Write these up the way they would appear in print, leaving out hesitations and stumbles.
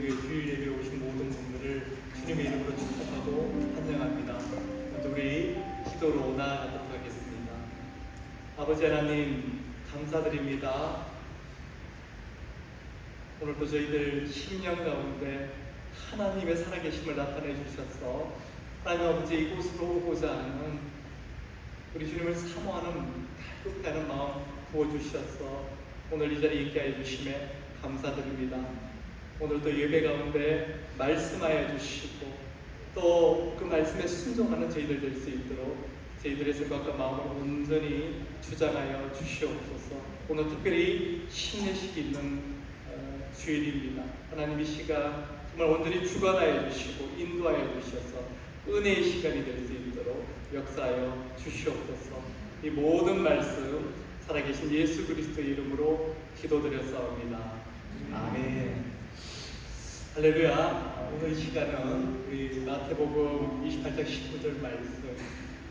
주일 예배에 오신 모든 분들을 주님의 이름으로 축복하고 환영합니다. 먼저 우리 기도로 나아가도록 하겠습니다. 아버지 하나님 감사드립니다. 오늘도 저희들 심령 가운데 하나님의 살아계심을 나타내 주셔서 하나님 아버지 이곳으로 오고자 하는 우리 주님을 사모하는 갈급하는 마음 부어주셔서 오늘 이 자리에 있게 하여 주심에 감사드립니다. 오늘도 예배 가운데 말씀하여 주시고 또 그 말씀에 순종하는 저희들 될 수 있도록 저희들의 생각과 마음을 온전히 주장하여 주시옵소서. 오늘 특별히 신내식 있는 주일입니다. 하나님 이 시간 정말 온전히 주관하여 주시고 인도하여 주셔서 은혜의 시간이 될 수 있도록 역사하여 주시옵소서. 이 모든 말씀 살아계신 예수 그리스도의 이름으로 기도드렸사옵니다. 아멘. 할렐루야. 오늘 이 시간은 우리 마태복음 28장 19절 말씀,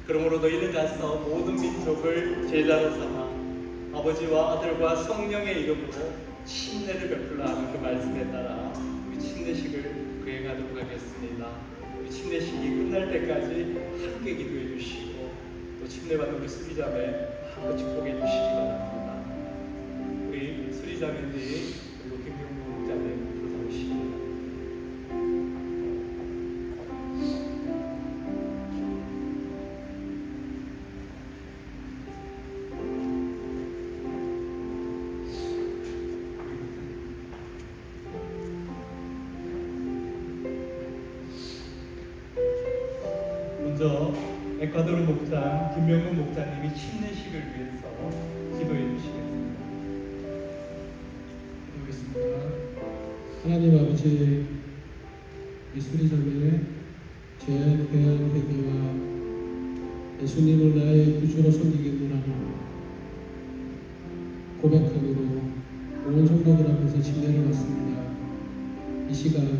그러므로 너희는 가서 모든 민족을 제자로 삼아 아버지와 아들과 성령의 이름으로 침례를 베풀라 하는 그 말씀에 따라 우리 침례식을 거행하도록 하겠습니다. 우리 침례식이 끝날 때까지 함께 기도해 주시고 또 침례받는 우리 수리자매 함께 축복해 주시기 바랍니다. 우리 수리자매님 그리고 김경무 목자님 앞으로 나오시기 먼저 에콰도르 목장 김명근 목자님이 침례식을 위해서 기도해 주시겠습니다. 기도하겠습니다. 하나님 아버지, 이 수리자매의 귀한 회개와 예수님을 나의 구주로 섬기겠노라는 고백함으로 온 성도들 앞에서 침례를 받습니다. 이 시간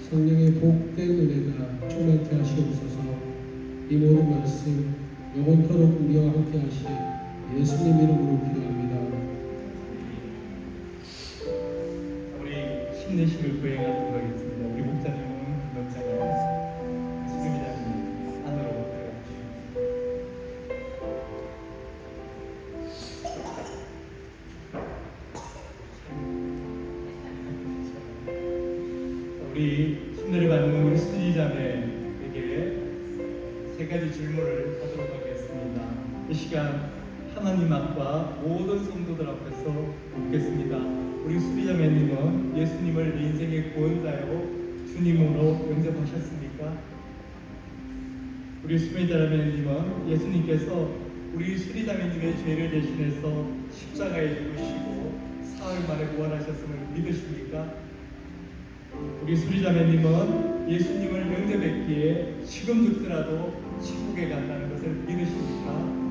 성령의 복된 은혜가 충만케 하시옵소서. 이 모든 말씀 영원토록 우리와 함께 하시 예수님 이름으로 기도합니다. 우리 침례식을 거행하도록 하겠습니다. 우리 목자님은 금명장에 수금이자님 안으로 들어가 주십시오. 우리 침례를 받는 우리 수지자매에게 세 가지 질문을 하도록 하겠습니다. 이 시간 하나님 앞과 모든 성도들 앞에서 묻겠습니다. 우리 수리자매님은 예수님을 내 인생의 구원자요 주님으로 영접하셨습니까? 우리 수리자매님은 예수님께서 우리 수리자매님의 죄를 대신해서 십자가에 죽으시고 사흘 만에 부활하셨음을 믿으십니까? 우리 수리자매님은 예수님을 영접했기에 지금 죽더라도 지옥에 간다는 것을 믿으십니까?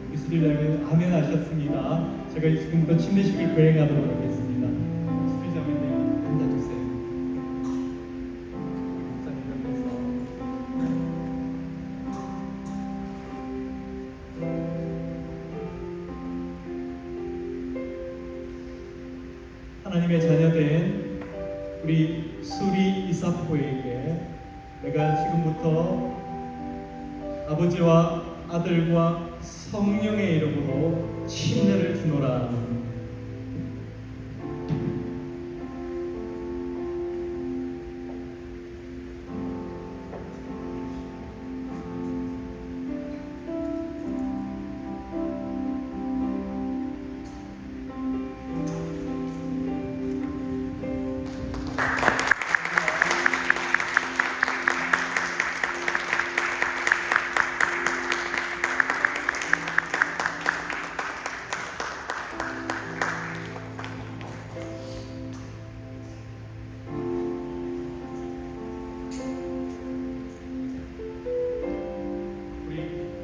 우리 수리자매는 아멘 하셨습니다. 제가 지금부터 침례식을 거행하도록 하겠습니다. 수리자매님 앉아주세요. 목사님 옆에서 하나님의 자녀된 우리 수리 이사포에게 내가 지금부터 아버지와 아들과 성령의 이름으로 침례를 주노라.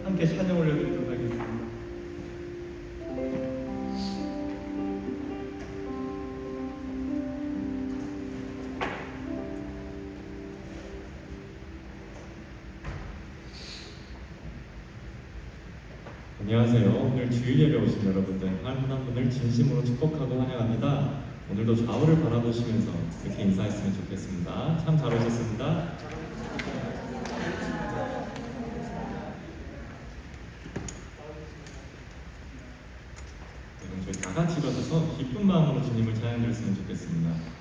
함께 찬양 올려드리도록 하겠습니다. 안녕하세요. 오늘 주일 예배 오신 여러분들 한 분 한 분을 진심으로 축복하고 환영합니다. 오늘도 좌우를 바라보시면서 이렇게 인사했으면 좋겠습니다. 참 잘 오셨습니다. 그럼 저희 다 같이 일어서서 기쁜 마음으로 주님을 찬양해 드렸으면 좋겠습니다.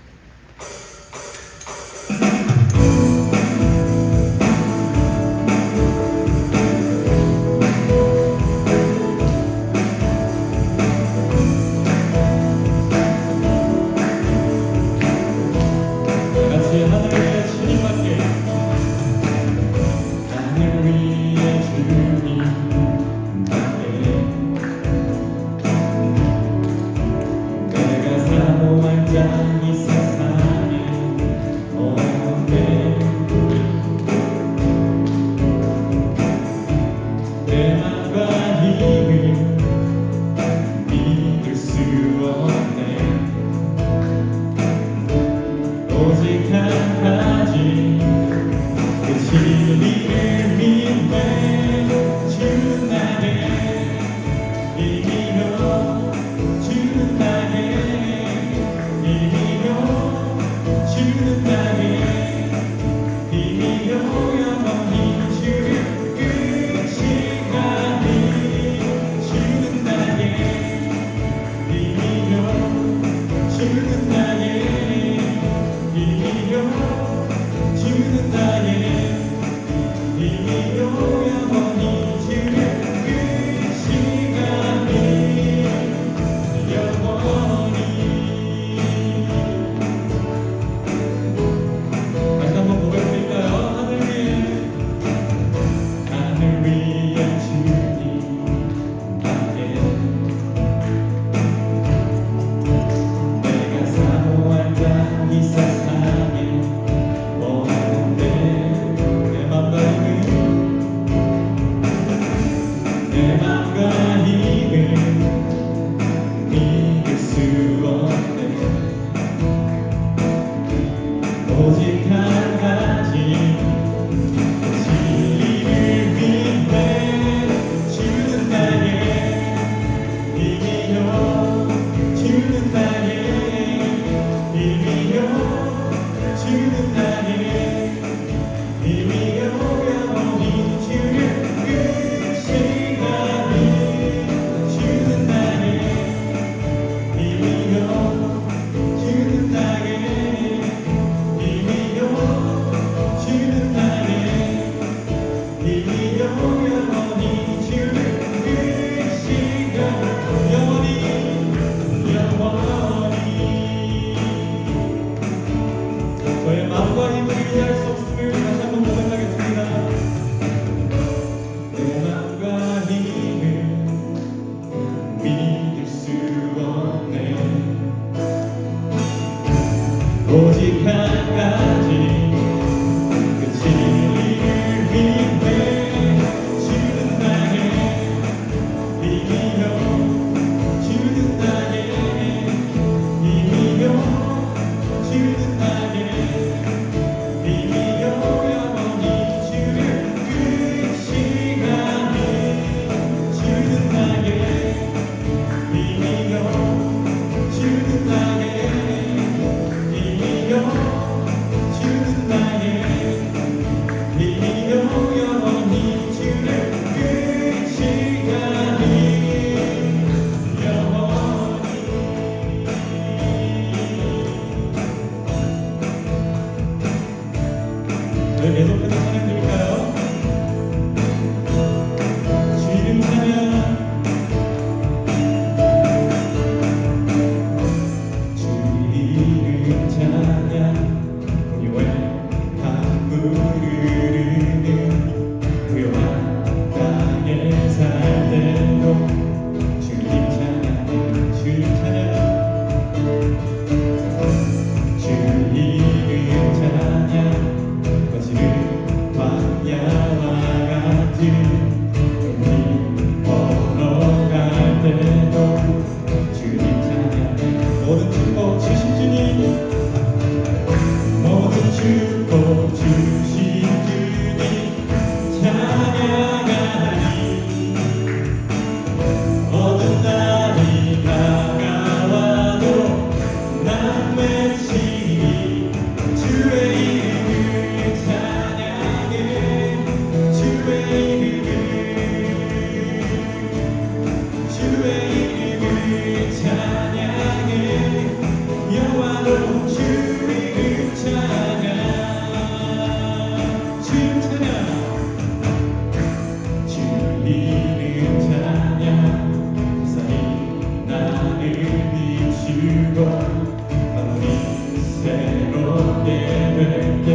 될 때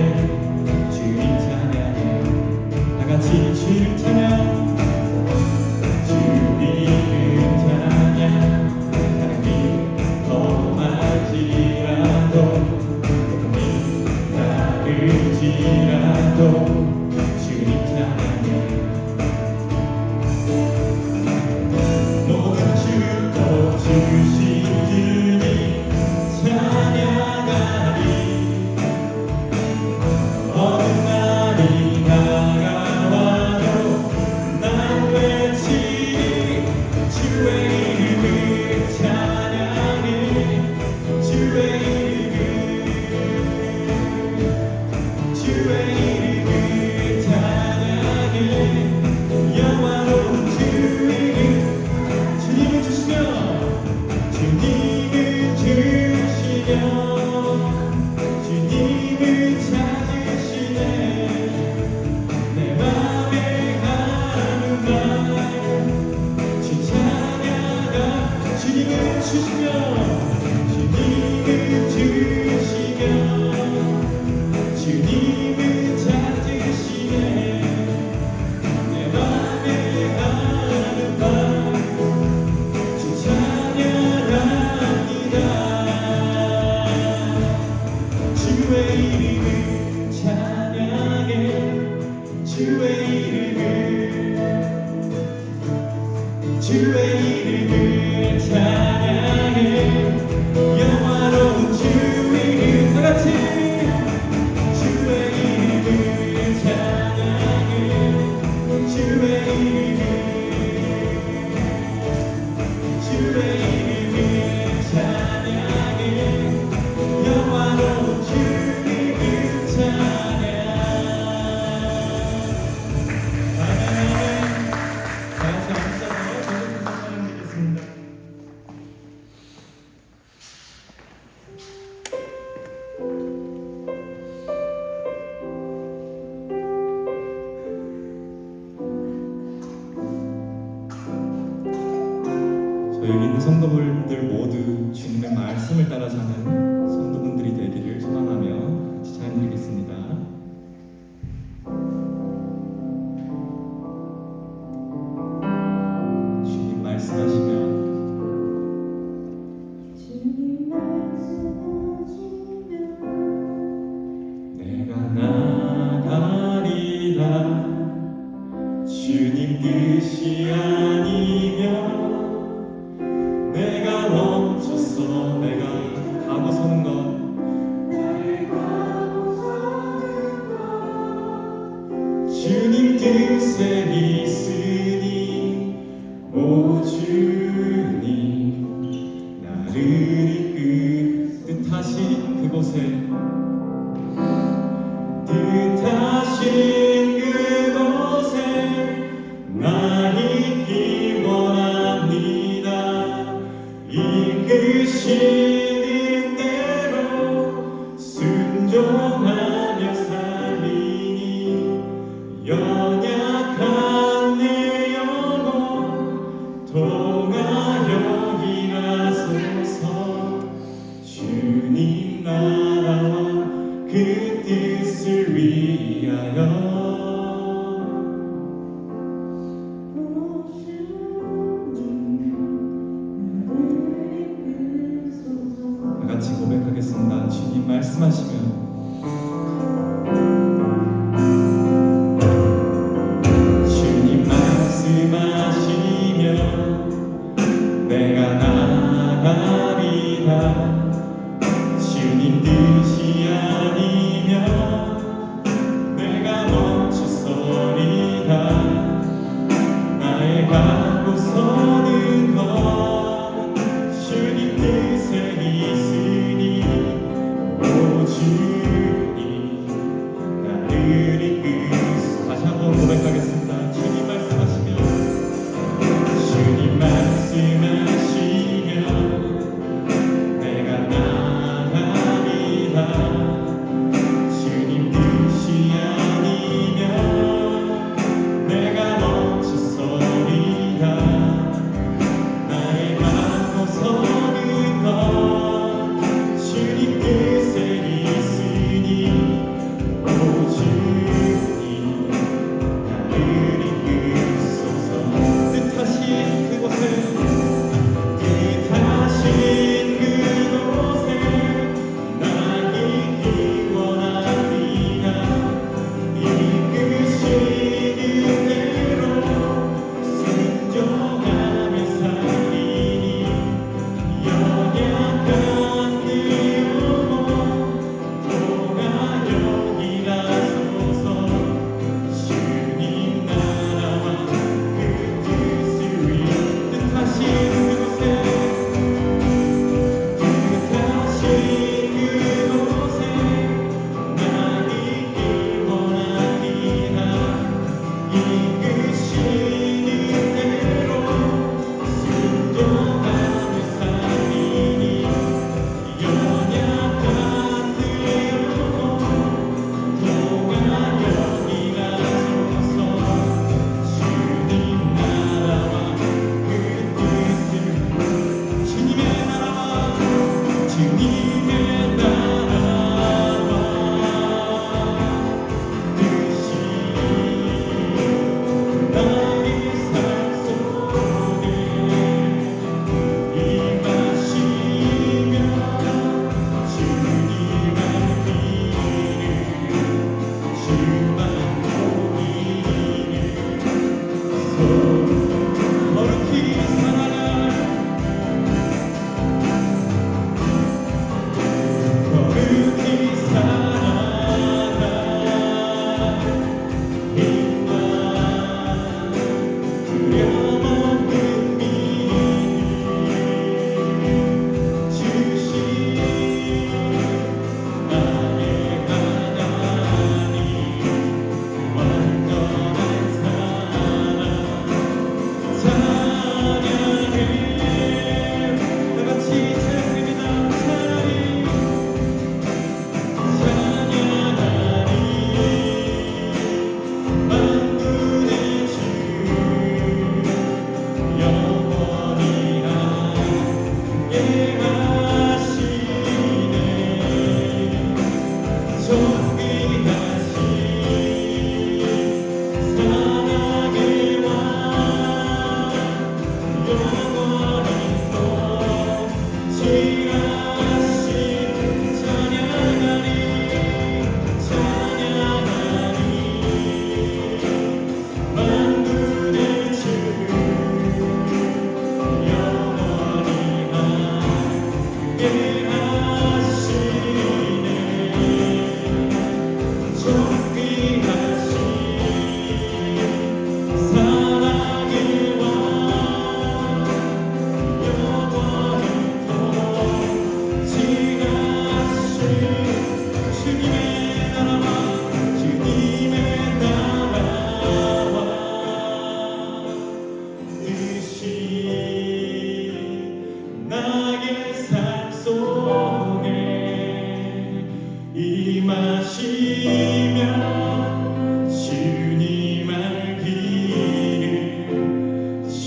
주님 찬양해 다 같이 주를 찬양 주님을 찬양 하나님 험할지라도 고통이 따를지라도 주님 찬양해 모든 주도 주신 주님 찬양하리 어느 날이 다가와도 난 외치리 주의 이름을 찬양해 주의 이름을 찬양해 영화로운 주 이름 주님을 주시며 주님을 주시며 주님을 찾으시네 내 맘에 하는 말주 찬양하 주님을 주시며 주님을 주시며 주님을 찾으시네 내 맘에 하는 말주 찬양합니다 주의 이름을 찬양해 주의 이름을 찬양해 영화로운 주 이름 다같이 주의 이름을 찬양해 주의 이름을 찬양해 영화로운 주 이름 찬양 아멘 다같이 감사하며 찬양드리겠습니다. 여기 있는 성도분들 모두 주님의 말씀을 따라 사는 성도분들이 되기를 소망하며 같이 찬양드리겠습니다. 주님 말씀하시며 주님 말씀하시면 내가 나가리라 주님 뜻이 아니면 내가 멈춰서 내가 가고서는 것 주님 뜻에 있으니 오 주님 나를 이끌 뜻하신 그곳에 뜻하신 그곳에 나 있기 원합니다 이끄시는 대로 순종하며 살리니 연약한 내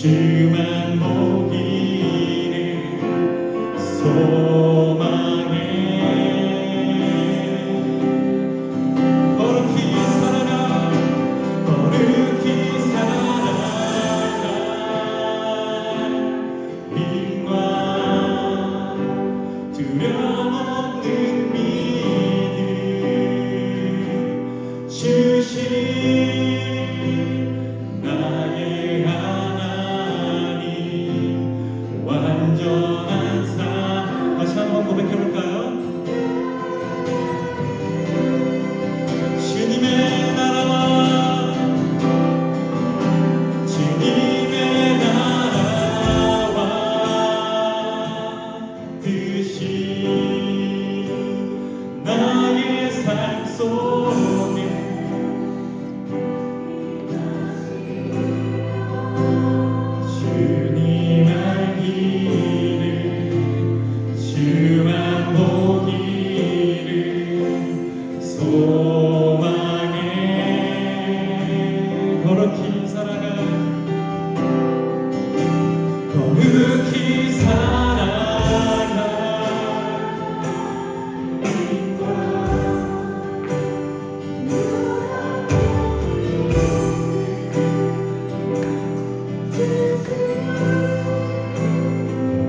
shum한 목이를 소망해 거룩히 살아라 거룩히 살아라 믿음과 두려움없는 믿음 주신 나의 하나님 완전한 삶 다시 한번 고백해볼까요? 주님의 나라와 주님의 나라와 뜻이 나의 삶 속에 주님 알기를 주만 보기를 소망해 거룩히 살아가 거룩히 살아가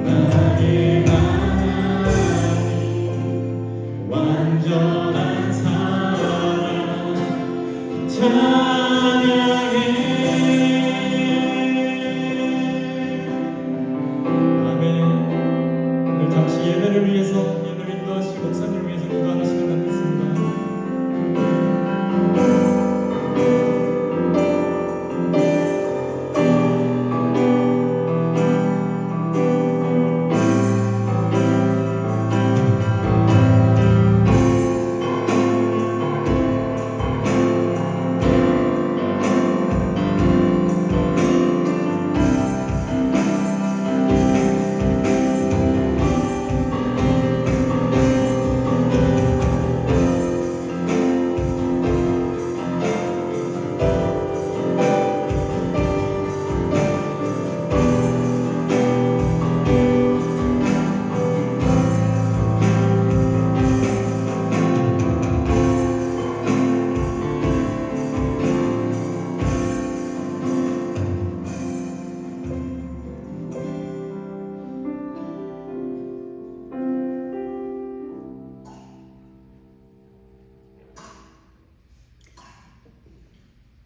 나의 하나님 완전한 사랑 찬양해 아멘. 오늘 잠시 예배를 위해서 예배를 인도하시고 목사님을 위해서 기도하는 시간 갖겠습니다.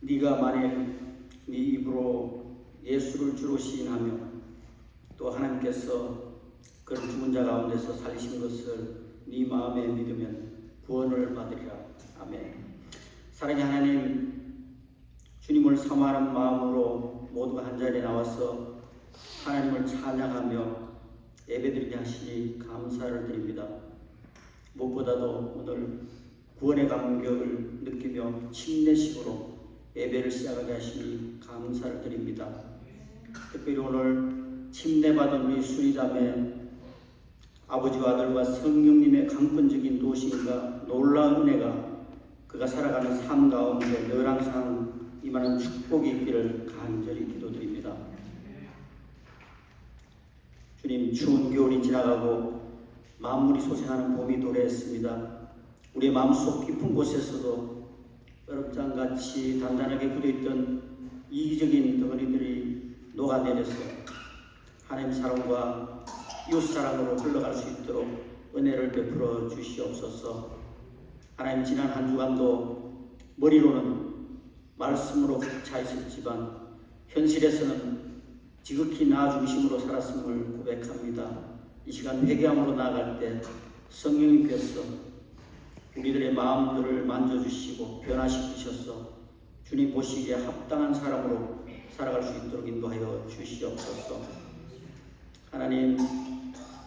네가 만일 네 입으로 예수를 주로 시인하며 또 하나님께서 그를 죽은 자 가운데서 살리신 것을 네 마음에 믿으면 구원을 받으리라. 아멘. 사랑의 하나님, 주님을 사모하는 마음으로 모두가 한자리에 나와서 하나님을 찬양하며 예배드리게 하시니 감사를 드립니다. 무엇보다도 오늘 구원의 감격을 느끼며 침례식으로 예배를 시작하게 하시니 감사를 드립니다. 특별히 오늘 침례받은 우리 수리자매 아버지와 아들과 성령님의 강권적인 도심과 놀라운 은혜가 그가 살아가는 삶 가운데 늘 항상 임하는 축복이 있기를 간절히 기도드립니다. 주님, 추운 겨울이 지나가고 만물이 소생하는 봄이 도래했습니다. 우리의 마음속 깊은 곳에서도 얼음장같이 단단하게 굳어있던 이기적인 덩어리들이 녹아내려서 하나님 사랑과 이웃 사랑으로 흘러갈 수 있도록 은혜를 베풀어 주시옵소서. 하나님, 지난 한 주간도 머리로는 말씀으로 가득 차 있었지만 현실에서는 지극히 나 중심으로 살았음을 고백합니다. 이 시간 회개함으로 나아갈 때 성령님께서 우리들의 마음들을 만져주시고 변화시키셔서 주님 보시기에 합당한 사람으로 살아갈 수 있도록 인도하여 주시옵소서. 하나님,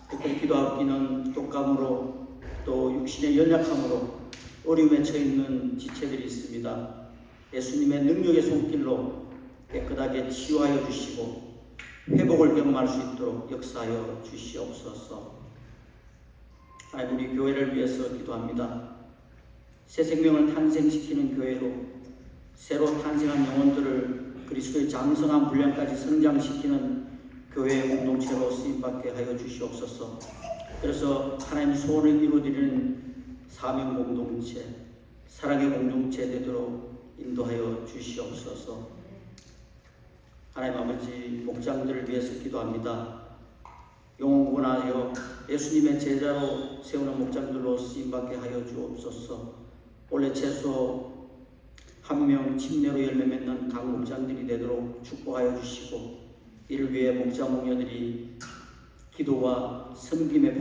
특별히 기도하기는 독감으로 또 육신의 연약함으로 어려움에 처해있는 지체들이 있습니다. 예수님의 능력의 손길로 깨끗하게 치유하여 주시고 회복을 경험할 수 있도록 역사하여 주시옵소서. 하나님, 우리 교회를 위해서 기도합니다. 새 생명을 탄생시키는 교회로 새로 탄생한 영혼들을 그리스도의 장성한 분량까지 성장시키는 교회의 공동체로 쓰임받게 하여 주시옵소서. 그래서 하나님 소원을 이루어드리는 사명 공동체, 사랑의 공동체 되도록 인도하여 주시옵소서. 하나님 아버지, 목장들을 위해서 기도합니다. 영혼구원하여 예수님의 제자로 세우는 목장들로 쓰임받게 하여 주옵소서. 올해 최소 1명 침례로 열매 맺는 각 목장들이 되도록 축복하여 주시고, 이를 위해 목자 목녀들이 기도와 섬김의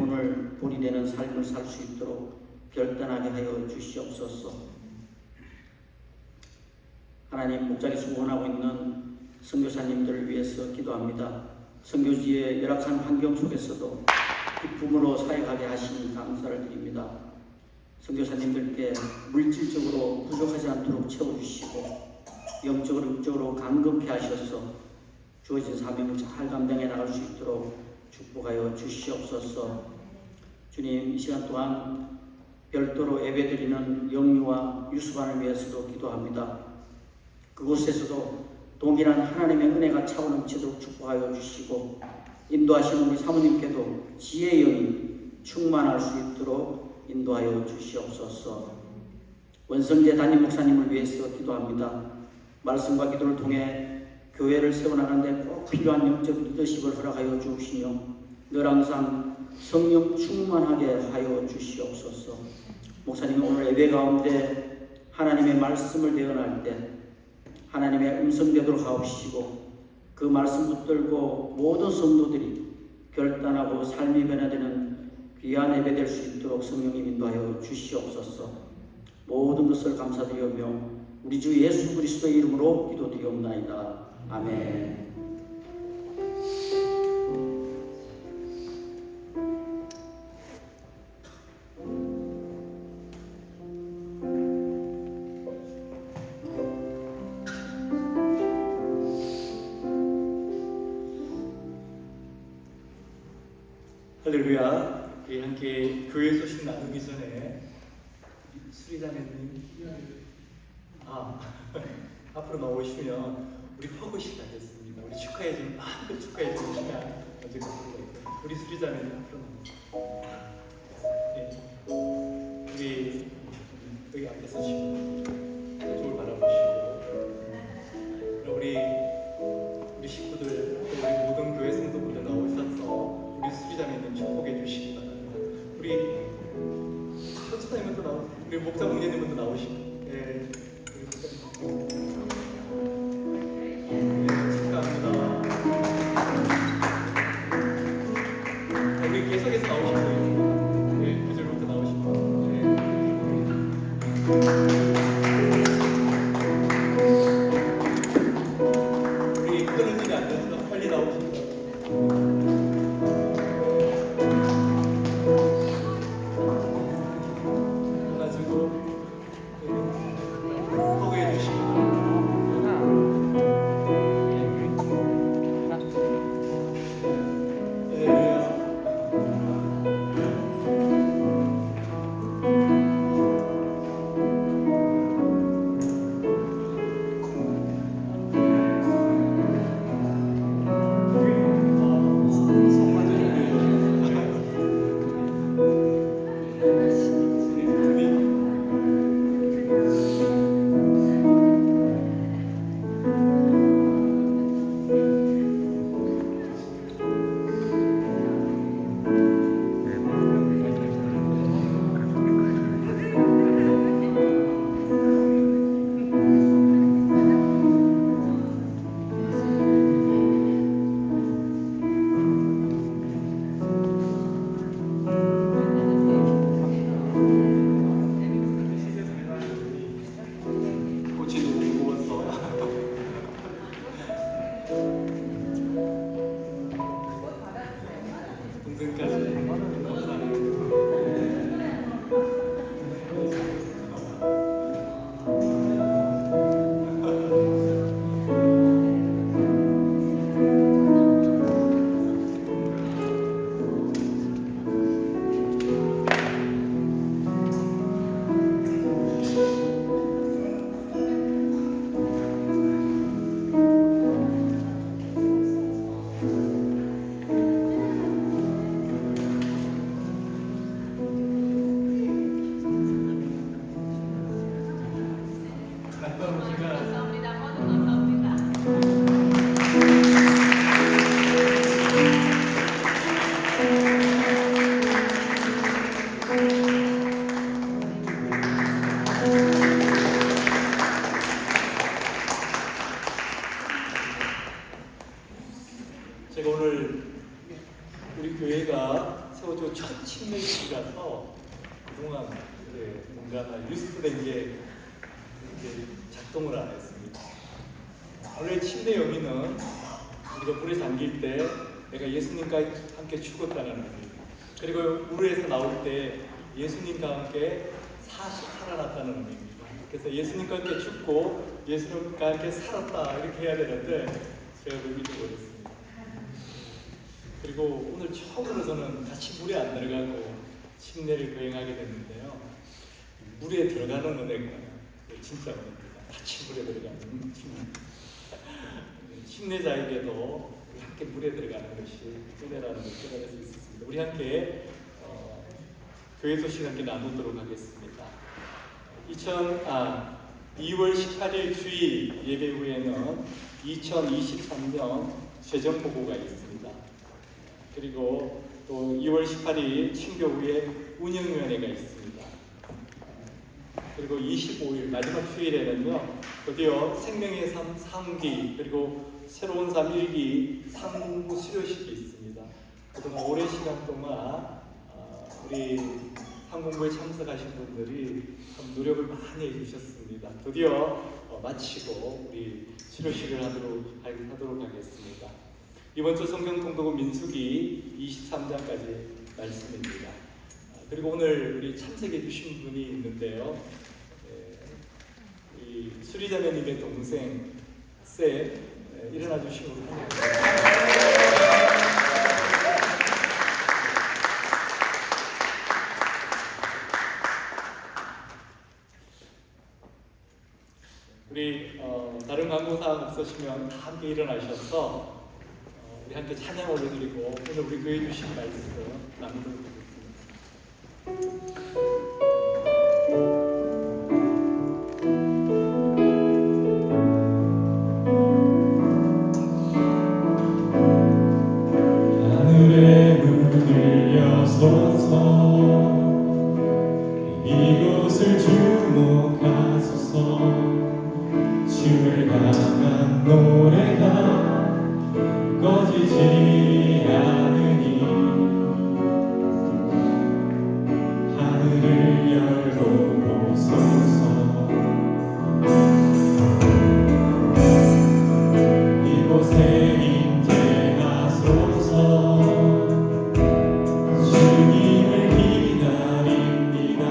본이 되는 삶을 살 수 있도록 결단하게 하여 주시옵소서. 하나님, 목장에 수고하고 있는 선교사님들을 위해서 기도합니다. 선교지의 열악한 환경 속에서도 기쁨으로 사역하게 하시니 감사를 드립니다. 선교사님들께 물질적으로 부족하지 않도록 채워주시고 영적으로 육적으로 강건케 하셔서 주어진 사명을 잘 감당해 나갈 수 있도록 축복하여 주시옵소서. 주님, 이 시간 동안 별도로 예배드리는 영유아 유수반을 위해서도 기도합니다. 그곳에서도 동일한 하나님의 은혜가 차고 넘치도록 축복하여 주시고, 인도하시는 우리 사모님께도 지혜의 영이 충만할 수 있도록 인도하여 주시옵소서. 원성재 담임 목사님을 위해서 기도합니다. 말씀과 기도를 통해 교회를 세워나가는데 꼭 필요한 영적 리더십을 허락하여 주시며 늘 항상 성령 충만하게 하여 주시옵소서. 목사님이 오늘 예배 가운데 하나님의 말씀을 대언할 때 하나님의 음성 되도록 하옵시고, 그 말씀 붙들고 모든 성도들이 결단하고 삶이 변화되는 귀한 예배 될 수 있도록 성령님 인도하여 주시옵소서. 모든 것을 감사드리며 우리 주 예수 그리스도의 이름으로 기도드리옵나이다. 아멘. 할렐루야. 우리 함께 교회 소식 나누기 전에 수리자매님 앞으로 나오시면 우리 허구식 하겠습니다. 우리 축하해 주는 마음껏 축하해 주는 시간 먼저 갖도록 할게요. 우리 수리자매님 앞으로 나오세요. 네. 우리 여기 앞에 서시고 저쪽을 바라보시고, 우리 식구들 또 우리 모든 교회 성도분들 나오셔서 우리 수리자매님 축복해 주시기 바랍니다. 우리 선수사님부터 나오고 우리 목자 목녀님부터 나오시고, 네. 축하합니다. 우리 계속해서 나오시고 있습니다. 네, 그절부터 나오시고, 우리 끊어지지 않는 빨리 나오십니다. 제가 오늘 우리 교회가 세워져 첫 침례식이라서 그동안 이제 뭔가 다 리스트된 게 이렇게 작동을 안 했습니다. 원래 침례 의미는 우리가 물에 잠길 때 내가 예수님과 함께 죽었다는 의미입니다. 그리고 물에서 나올 때 예수님과 함께 사시 살아났다는 의미입니다. 그래서 예수님과 함께 죽고 예수님과 함께 살았다 이렇게 해야 되는데 제가 그 의미를 못했습니다. 그리고 오늘 처음으로 저는 같이 물에 안 들어가고 침례를 거행하게 됐는데요. 물에 들어가는 은혜가 진짜 은혜입니다. 같이 물에 들어가는 침례자에게도 함께 물에 들어가는 것이 은혜라는 걸 깨달을 수 있었습니다. 우리 함께 교회 소식 함께 나누도록 하겠습니다. 2월 18일 주일 예배 후에는 2023년 최종보고가 있습니다. 그리고 또 2월 18일 친교후에 운영위원회가 있습니다. 그리고 25일 마지막 주일에는요 드디어 생명의 삶 3기 그리고 새로운 삶 1기 상무 수료식이 있습니다. 그동안 오랜 시간 동안 우리 상공부에 참석하신 분들이 참 노력을 많이 해주셨습니다. 드디어 마치고 우리 수료식을 하도록 하겠습니다. 이번 주 성경 통독은 민수기 23장까지 말씀입니다. 그리고 오늘 우리 참석해 주신 분이 있는데요. 우리 수리자매님의 동생 쌤 일어나 주시면 우리 다른 광고사항 없으시면 다 함께 일어나셔서 우리 함께 찬양 올려드리고 오늘 우리 교회 주신 말씀 나누도록 하겠습니다. 하늘의 문을 여소서 이곳을 주목하소서 주를 향한 노래가 꺼지지 않으니 하늘을 열고 보소서 이곳에 임재하소서 주님을 기다립니다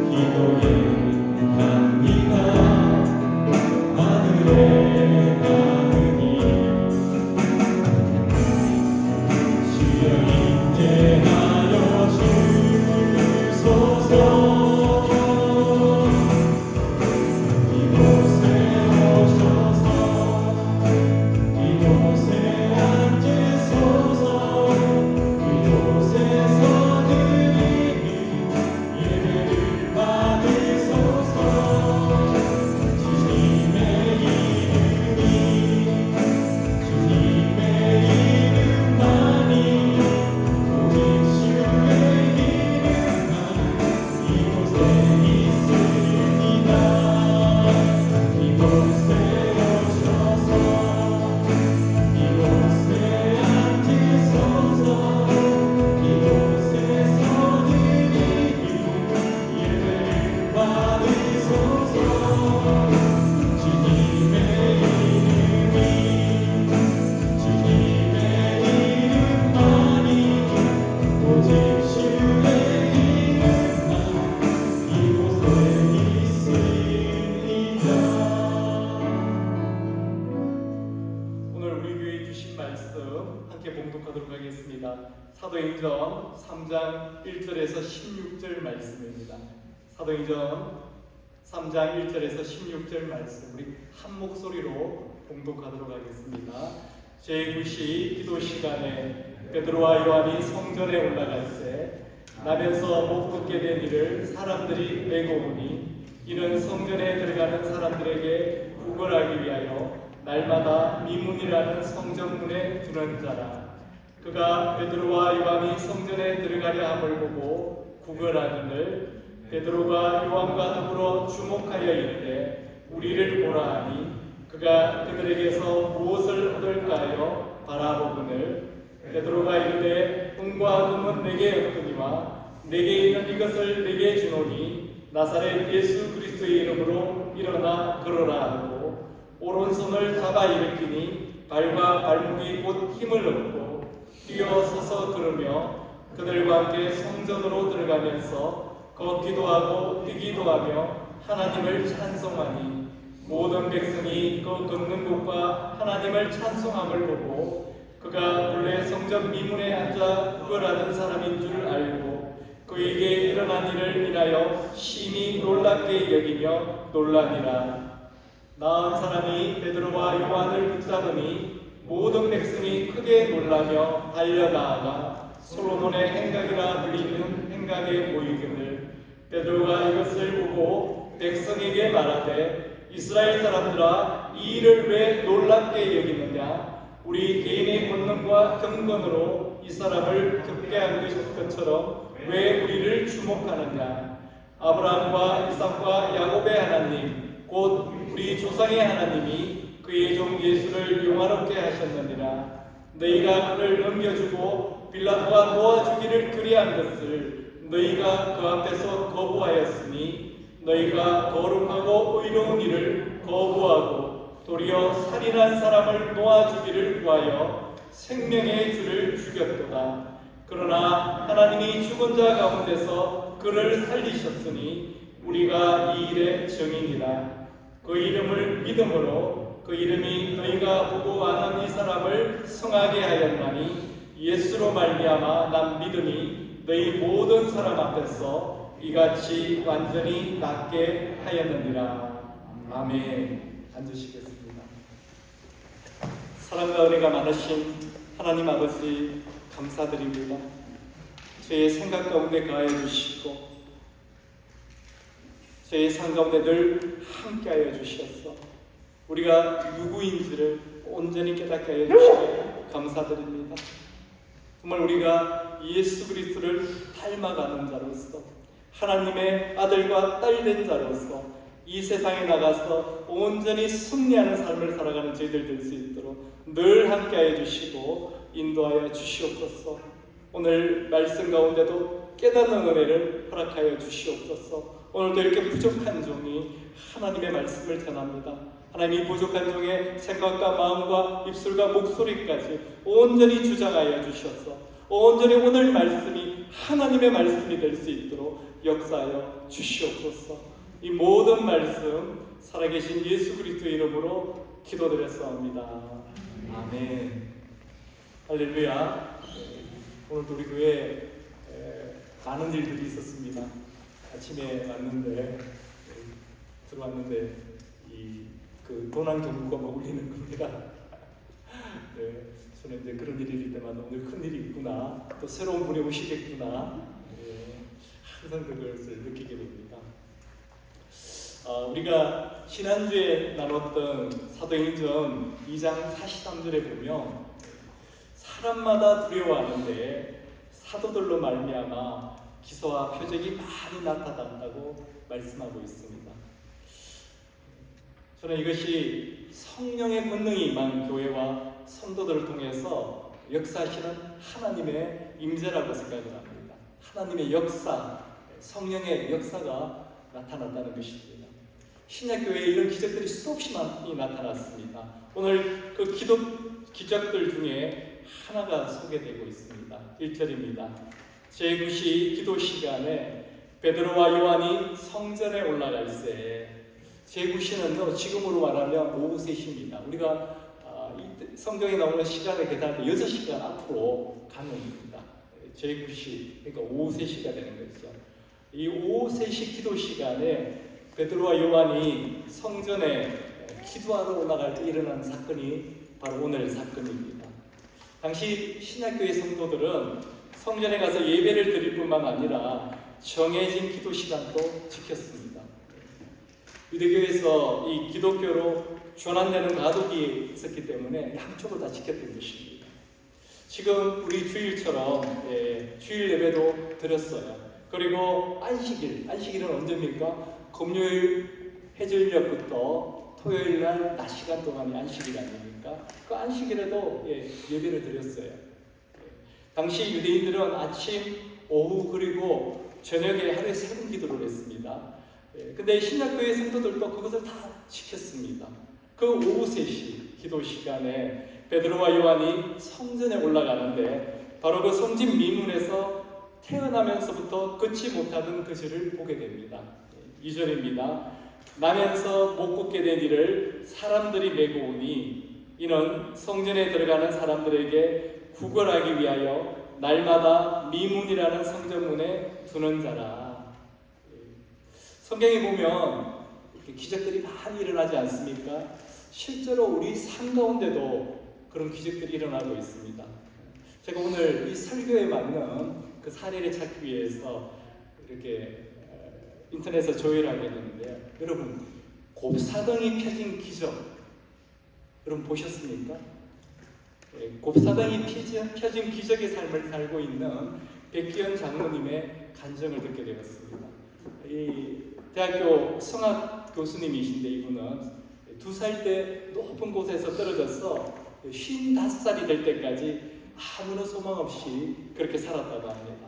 기도에 갑니다 하늘에 가느니 주여 임재하여 주소서 이곳에 오셔서 이곳에 앉으소서 이곳에서 드리는 예배를 받으소서 주님의 이름만이 오직 주의 이름만 이곳에 있습니다 이곳에 오셔서 이곳에 앉으소서 이곳에서 드리는 예배를 받으소서 주님의 이름만이 오직 주의 이름만 이곳에 있습니다. 오늘 우리 교회에 주신 말씀 함께 봉독하도록 하겠습니다. 사도행전 3장 1절에서 16절 말씀입니다. 사도행전 3장 1절에서 16절 말씀 우리 한 목소리로 봉독하도록 하겠습니다. 제9시 기도 시간에 베드로와 요한이 성전에 올라갈 때 나면서 못 듣게 된 이를 사람들이 메고 오니 이는 성전에 들어가는 사람들에게 구걸하기 위하여 날마다 미문이라는 성전문에 두는 자라. 그가 베드로와 요한이 성전에 들어가려 함을 보고 구걸하기를 베드로가 요한과 더불어 주목하여 이르되 우리를 보라 하니 그가 그들에게서 무엇을 얻을까요? 바라보거늘 베드로가 이르되 은과 금은 내게 없거니와 내게 있는 이것을 내게 주노니 나사렛 예수 그리스도의 이름으로 일어나 걸어라 하고 오른손을 잡아 일으키니 발과 발목이 곧 힘을 얻고 뛰어 서서 걸으며 그들과 함께 성전으로 들어가면서 걷기도 하고 뛰기도 하며 하나님을 찬송하니 모든 백성이 그 걷는 곳과 하나님을 찬송함을 보고 그가 본래 성전 미문에 앉아 구걸하던 사람인 줄 알고 그에게 일어난 일을 인하여 심히 놀랍게 여기며 놀라니라. 나은 사람이 베드로와 요한을 붙잡으니 모든 백성이 크게 놀라며 달려나아가 솔로몬의 행각이라 불리는 행각에 모이거늘 베드로가 이것을 보고 백성에게 말하되 이스라엘 사람들아 이 일을 왜 놀랍게 여기느냐 우리 개인의 권능과 경건으로 이 사람을 듣게 한 것처럼 왜 우리를 주목하느냐 아브라함과 이삭과 야곱의 하나님 곧 우리 조상의 하나님이 그의 종 예수를 영화롭게 하셨느니라. 너희가 그를 넘겨주고 빌라도가 놓아주기를 그리한 것을 너희가 그 앞에서 거부하였으니 너희가 거룩하고 의로운 일을 거부하고 도리어 살인한 사람을 놓아주기를 구하여 생명의 주를 죽였도다. 그러나 하나님이 죽은 자 가운데서 그를 살리셨으니 우리가 이 일의 증인이라. 그 이름을 믿음으로 그 이름이 너희가 보고 아는 이 사람을 성하게 하였나니 예수로 말미암아 난 믿음이 너희 모든 사람 앞에서 이같이 완전히 낫게 하였느니라. 아멘. 앉으시겠습니다. 사랑과 은혜가 많으신 하나님 아버지 감사드립니다. 저의 생각 가운데 가해 주시고 저의 삶 가운데 늘 함께하여 주셔서 우리가 누구인지를 온전히 깨닫게 하여 주시고 감사드립니다. 정말 우리가 예수 그리스도를 닮아가는 자로서 하나님의 아들과 딸 된 자로서 이 세상에 나가서 온전히 승리하는 삶을 살아가는 저희들 될 수 있도록 늘 함께하여 주시고 인도하여 주시옵소서. 오늘 말씀 가운데도 깨닫는 은혜를 허락하여 주시옵소서. 오늘도 이렇게 부족한 종이 하나님의 말씀을 전합니다. 하나님이 부족한 종의 생각과 마음과 입술과 목소리까지 온전히 주장하여 주셔서 온전히 오늘 말씀이 하나님의 말씀이 될 수 있도록 역사하여 주시옵소서. 이 모든 말씀 살아계신 예수 그리스도의 이름으로 기도드렸사옵니다. 아멘. 할렐루야. 오늘도 우리 교회에 많은 일들이 있었습니다. 아침에 왔는데 들어왔는데 그 도난 경보가 막 울리는 겁니다. 네, 저는 이제 그런 일이 있을 때마다 오늘 큰 일이 있구나, 또 새로운 분이 오시겠구나, 네, 항상 그것을 느끼게 됩니다. 우리가 지난주에 나눴던 사도행전 2장 43절에 보면 사람마다 두려워하는데 사도들로 말미암아 기사와 표적이 많이 나타났다고 말씀하고 있습니다. 저는 이것이 성령의 권능이 임한 교회와 성도들을 통해서 역사하시는 하나님의 임재라고 생각을 합니다. 하나님의 역사, 성령의 역사가 나타났다는 것입니다. 신약교회에 이런 기적들이 수없이 많이 나타났습니다. 오늘 그 기적들 중에 하나가 소개되고 있습니다. 1절입니다. 제9시 기도 시간에 베드로와 요한이 성전에 올라갈 때, 제9시는 지금으로 말하면 오후 3시입니다. 우리가 성경에 나오는 시간을 계산할 때 6시간 앞으로 가는 겁니다. 제9시, 그러니까 오후 3시가 되는 거죠. 이 오후 3시 기도 시간에 베드로와 요한이 성전에 기도하러 올라갈 때 일어나는 사건이 바로 오늘 사건입니다. 당시 신약교회 성도들은 성전에 가서 예배를 드릴 뿐만 아니라 정해진 기도 시간도 지켰습니다. 유대교에서 이 기독교로 전환되는 가독이 있었기 때문에 양쪽을 다 지켰던 것입니다. 지금 우리 주일처럼 주일 예배도 드렸어요. 그리고 안식일은 언제입니까? 금요일 해질녘부터 토요일 날 낮 시간 동안이 안식일 아닙니까? 그 안식일에도 예배를 드렸어요. 당시 유대인들은 아침, 오후 그리고 저녁에 하루에 3번 기도를 했습니다. 근데 신약교회 성도들도 그것을 다 지켰습니다. 그 오후 3시 기도 시간에 베드로와 요한이 성전에 올라가는데 바로 그 성진 미문에서 태어나면서부터 걷지 못하던 그 죄를 보게 됩니다. 2절입니다. 나면서 못 걷게 된 이를 사람들이 메고 오니 이는 성전에 들어가는 사람들에게 구걸하기 위하여 날마다 미문이라는 성전문에 두는 자라. 성경에 보면 이렇게 기적들이 많이 일어나지 않습니까? 실제로 우리 삶 가운데도 그런 기적들이 일어나고 있습니다. 제가 오늘 이 설교에 맞는 그 사례를 찾기 위해서 이렇게 인터넷에서 조회를 하게 됐는데요. 여러분, 곱사등이 펴진 기적 여러분 보셨습니까? 곱사등이 펴진 기적의 삶을 살고 있는 백기현 장로님의 간증을 듣게 되었습니다. 이 대학교 성악 교수님이신데 이분은 2살 때 높은 곳에서 떨어져서 55살이 될 때까지 아무런 소망 없이 그렇게 살았다고 합니다.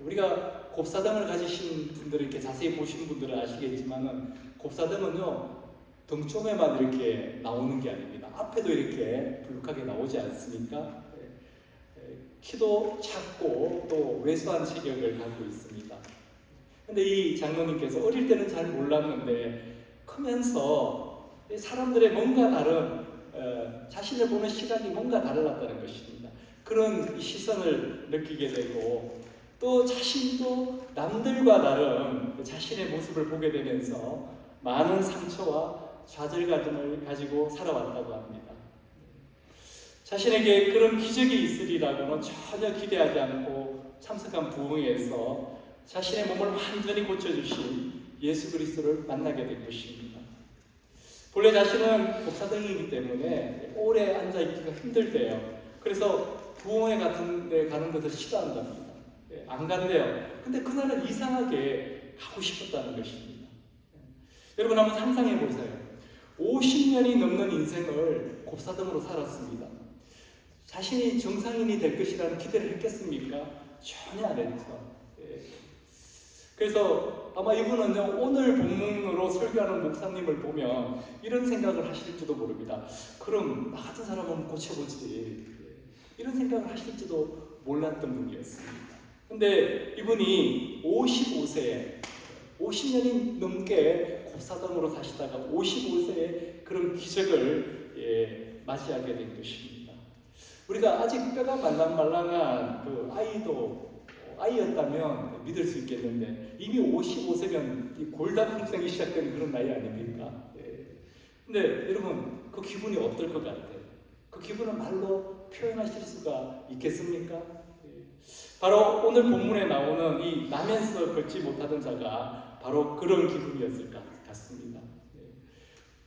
우리가 곱사등을 가지신 분들을 이렇게 자세히 보신 분들은 아시겠지만은 곱사등은요 등 쪽에만 이렇게 나오는 게 아닙니다. 앞에도 이렇게 불룩하게 나오지 않습니까? 키도 작고 또 왜소한 체격을 갖고 있습니다. 근데 이 장로님께서 어릴 때는 잘 몰랐는데 크면서 사람들의 뭔가 다른 자신을 보는 시각이 뭔가 달랐다는 것입니다. 그런 시선을 느끼게 되고 또 자신도 남들과 다른 자신의 모습을 보게 되면서 많은 상처와 좌절감을 가지고 살아왔다고 합니다. 자신에게 그런 기적이 있으리라고는 전혀 기대하지 않고 참석한 부흥회에서 자신의 몸을 완전히 고쳐주신 예수 그리스도를 만나게 된 것입니다. 본래 자신은 곱사등이기 때문에 오래 앉아있기가 힘들대요. 그래서 부흥회 같은 데 가는 것을 싫어한답니다. 안 간대요. 근데 그날은 이상하게 가고 싶었다는 것입니다. 여러분 한번 상상해 보세요. 50년이 넘는 인생을 곱사등으로 살았습니다. 자신이 정상인이 될 것이라는 기대를 했겠습니까? 전혀 안 했죠. 그래서 아마 이분은요 오늘 본문으로 설교하는 목사님을 보면 이런 생각을 하실지도 모릅니다. 그럼 나 같은 사람은 고쳐보지, 이런 생각을 하실지도 몰랐던 분이었습니다. 근데 이분이 55세에 50년이 넘게 곱사등으로 사시다가 55세에 그런 기적을 맞이하게 된 것입니다. 우리가 아직 뼈가 말랑말랑한 그 아이였다면 믿을 수 있겠는데 이미 55세면 골다공증이 생기기 시작된 그런 나이 아닙니까? 근데 여러분 그 기분이 어떨 것 같아요? 그 기분을 말로 표현하실 수가 있겠습니까? 바로 오늘 본문에 나오는 이 나면서 걷지 못하던 자가 바로 그런 기분이었을 것 같습니다.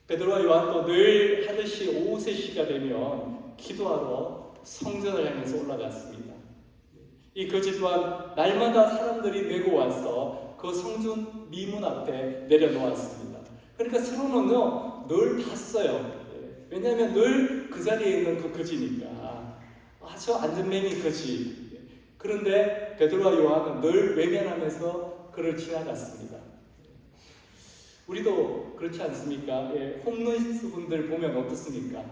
베드로와 요한도 늘 하듯이 오후 3시가 되면 기도하러 성전을 향해서 올라갔습니다. 이 거지 또한 날마다 사람들이 메고 와서 그 성전 미문 앞에 내려놓았습니다. 그러니까 서로는요 늘 봤어요. 왜냐하면 늘 그 자리에 있는 그 거지니까. 저 안전맹이 거지. 그런데 베드로와 요한은 늘 외면하면서 그를 지나갔습니다. 우리도 그렇지 않습니까? 홈리스 분들 보면 어떻습니까?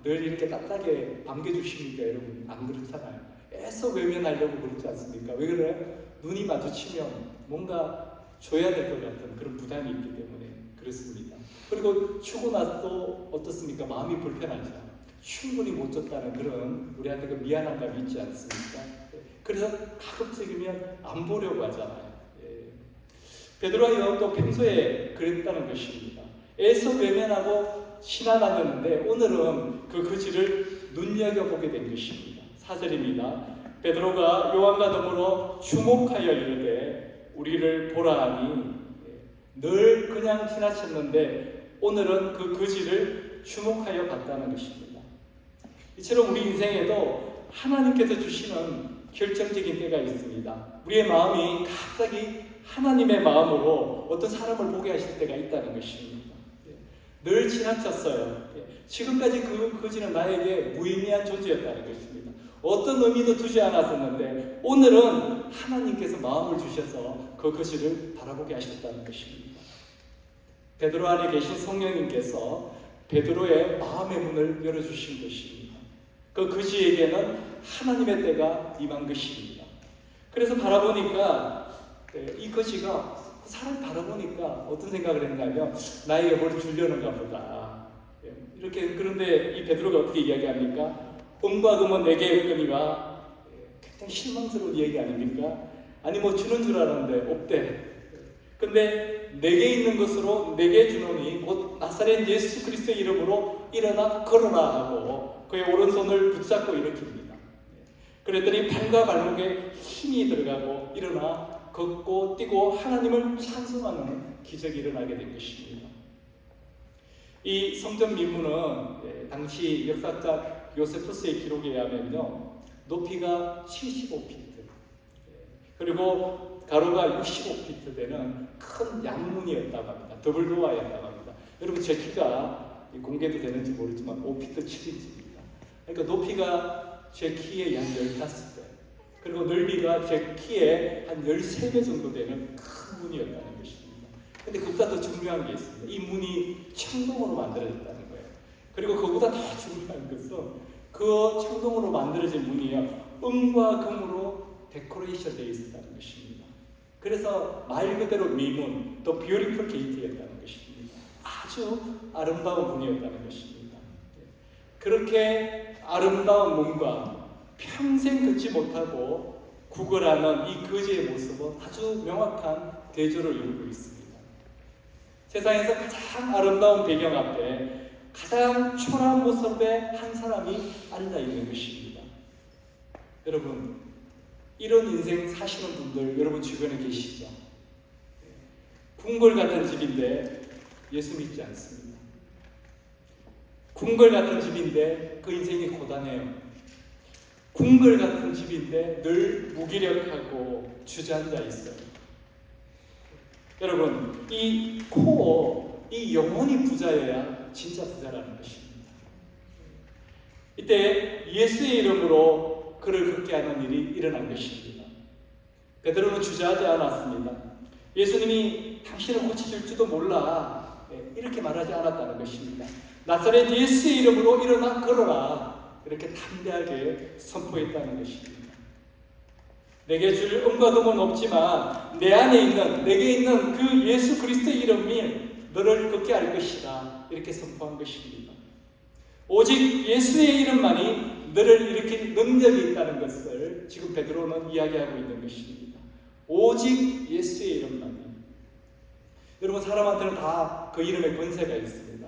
늘 이렇게 따뜻하게 반겨주십니까? 여러분 안 그렇잖아요. 애써 외면하려고 그렇지 않습니까? 왜 그래요? 눈이 마주치면 뭔가 줘야 될 것 같은 그런 부담이 있기 때문에 그렇습니다. 그리고 주고 나서 어떻습니까? 마음이 불편하죠. 충분히 못 줬다는 그런 우리한테 그 미안함감이 있지 않습니까? 그래서 가급적이면 안 보려고 하잖아요. 베드로와 요한도 평소에 그랬다는 것입니다. 애써 외면하고 지나다녔는데 오늘은 그 거지를 눈여겨보게 된 것입니다. 4절입니다. 베드로가 요한과 더불어 주목하여 이르되 우리를 보라 하니 늘 그냥 지나쳤는데 오늘은 그 거지를 주목하여 봤다는 것입니다. 이처럼 우리 인생에도 하나님께서 주시는 결정적인 때가 있습니다. 우리의 마음이 갑자기 하나님의 마음으로 어떤 사람을 보게 하실 때가 있다는 것입니다. 늘 지나쳤어요. 지금까지 그 거지는 나에게 무의미한 존재였다는 것입니다. 어떤 의미도 두지 않았었는데 오늘은 하나님께서 마음을 주셔서 그 거지를 바라보게 하셨다는 것입니다. 베드로 안에 계신 성령님께서 베드로의 마음의 문을 열어주신 것입니다. 그 거지에게는 하나님의 때가 임한 것입니다. 그래서 바라보니까 이 거지가 사람을 바라보니까 어떤 생각을 했냐면 나의 여보를 주려는가 보다. 이렇게. 그런데 이 베드로가 어떻게 이야기합니까? 은과 금은 내게 없거니와. 굉장히 실망스러운 이야기 아닙니까? 아니 뭐 주는 줄 알았는데 없대. 근데 내게 있는 것으로 내게 주노니 곧 나사렛 예수 그리스도의 이름으로 일어나 걸어라 하고 그의 오른손을 붙잡고 일으킵니다. 그랬더니 팔과 발목에 힘이 들어가고 일어나 걷고 뛰고 하나님을 찬송하는 기적이 일어나게 된 것입니다. 이 성전 미문은 당시 역사자 요세푸스의 기록에 의하면요, 높이가 75피트 그리고 가로가 65피트 되는 큰 양문이었다고 합니다. 더블도어였다고 합니다. 여러분 제 키가 공개도 되는지 모르지만 5피트 7인치입니다. 그러니까 높이가 제 키의 약 15배 그리고 넓이가 제 키의 한 13배 정도 되는 큰 문이었다는 것입니다. 근데 그보다 더 중요한 게 있습니다. 이 문이 청동으로 만들어졌다는 거예요. 그리고 그보다 더 중요한 것은 그 청동으로 만들어진 문이요, 은과 금으로 데코레이션 되어 있었다는 것입니다. 그래서 말 그대로 미문, 또 뷰티풀 게이트였다는 것입니다. 아주 아름다운 문이었다는 것입니다. 그렇게 아름다운 문과 평생 긋지 못하고 구걸하는 이 거지의 모습은 아주 명확한 대조를 이루고 있습니다. 세상에서 가장 아름다운 배경 앞에 가장 초라한 모습의 한 사람이 앉아 있는 것입니다. 여러분, 이런 인생 사시는 분들 여러분 주변에 계시죠? 궁궐 같은 집인데 예수 믿지 않습니다. 궁궐 같은 집인데 그 인생이 고단해요. 궁궐 같은 집인데 늘 무기력하고 주저앉아 있어요. 여러분, 이 코어, 이 영혼이 부자여야 진짜 부자라는 것입니다. 이때 예수의 이름으로 그를 걷게 하는 일이 일어난 것입니다. 베드로는 주저하지 않았습니다. 예수님이 당신을 고쳐줄지도 몰라, 이렇게 말하지 않았다는 것입니다. 나사렛 예수의 이름으로 일어나 걸어라, 이렇게 담대하게 선포했다는 것입니다. 내게 줄 은과 금은 없지만 내 안에 있는, 내게 있는 그 예수 그리스도의 이름이 너를 걷게 할 것이다, 이렇게 선포한 것입니다. 오직 예수의 이름만이 너를 일으킨 능력이 있다는 것을 지금 베드로는 이야기하고 있는 것입니다. 오직 예수의 이름만이. 여러분, 사람한테는 다 그 이름의 권세가 있습니다.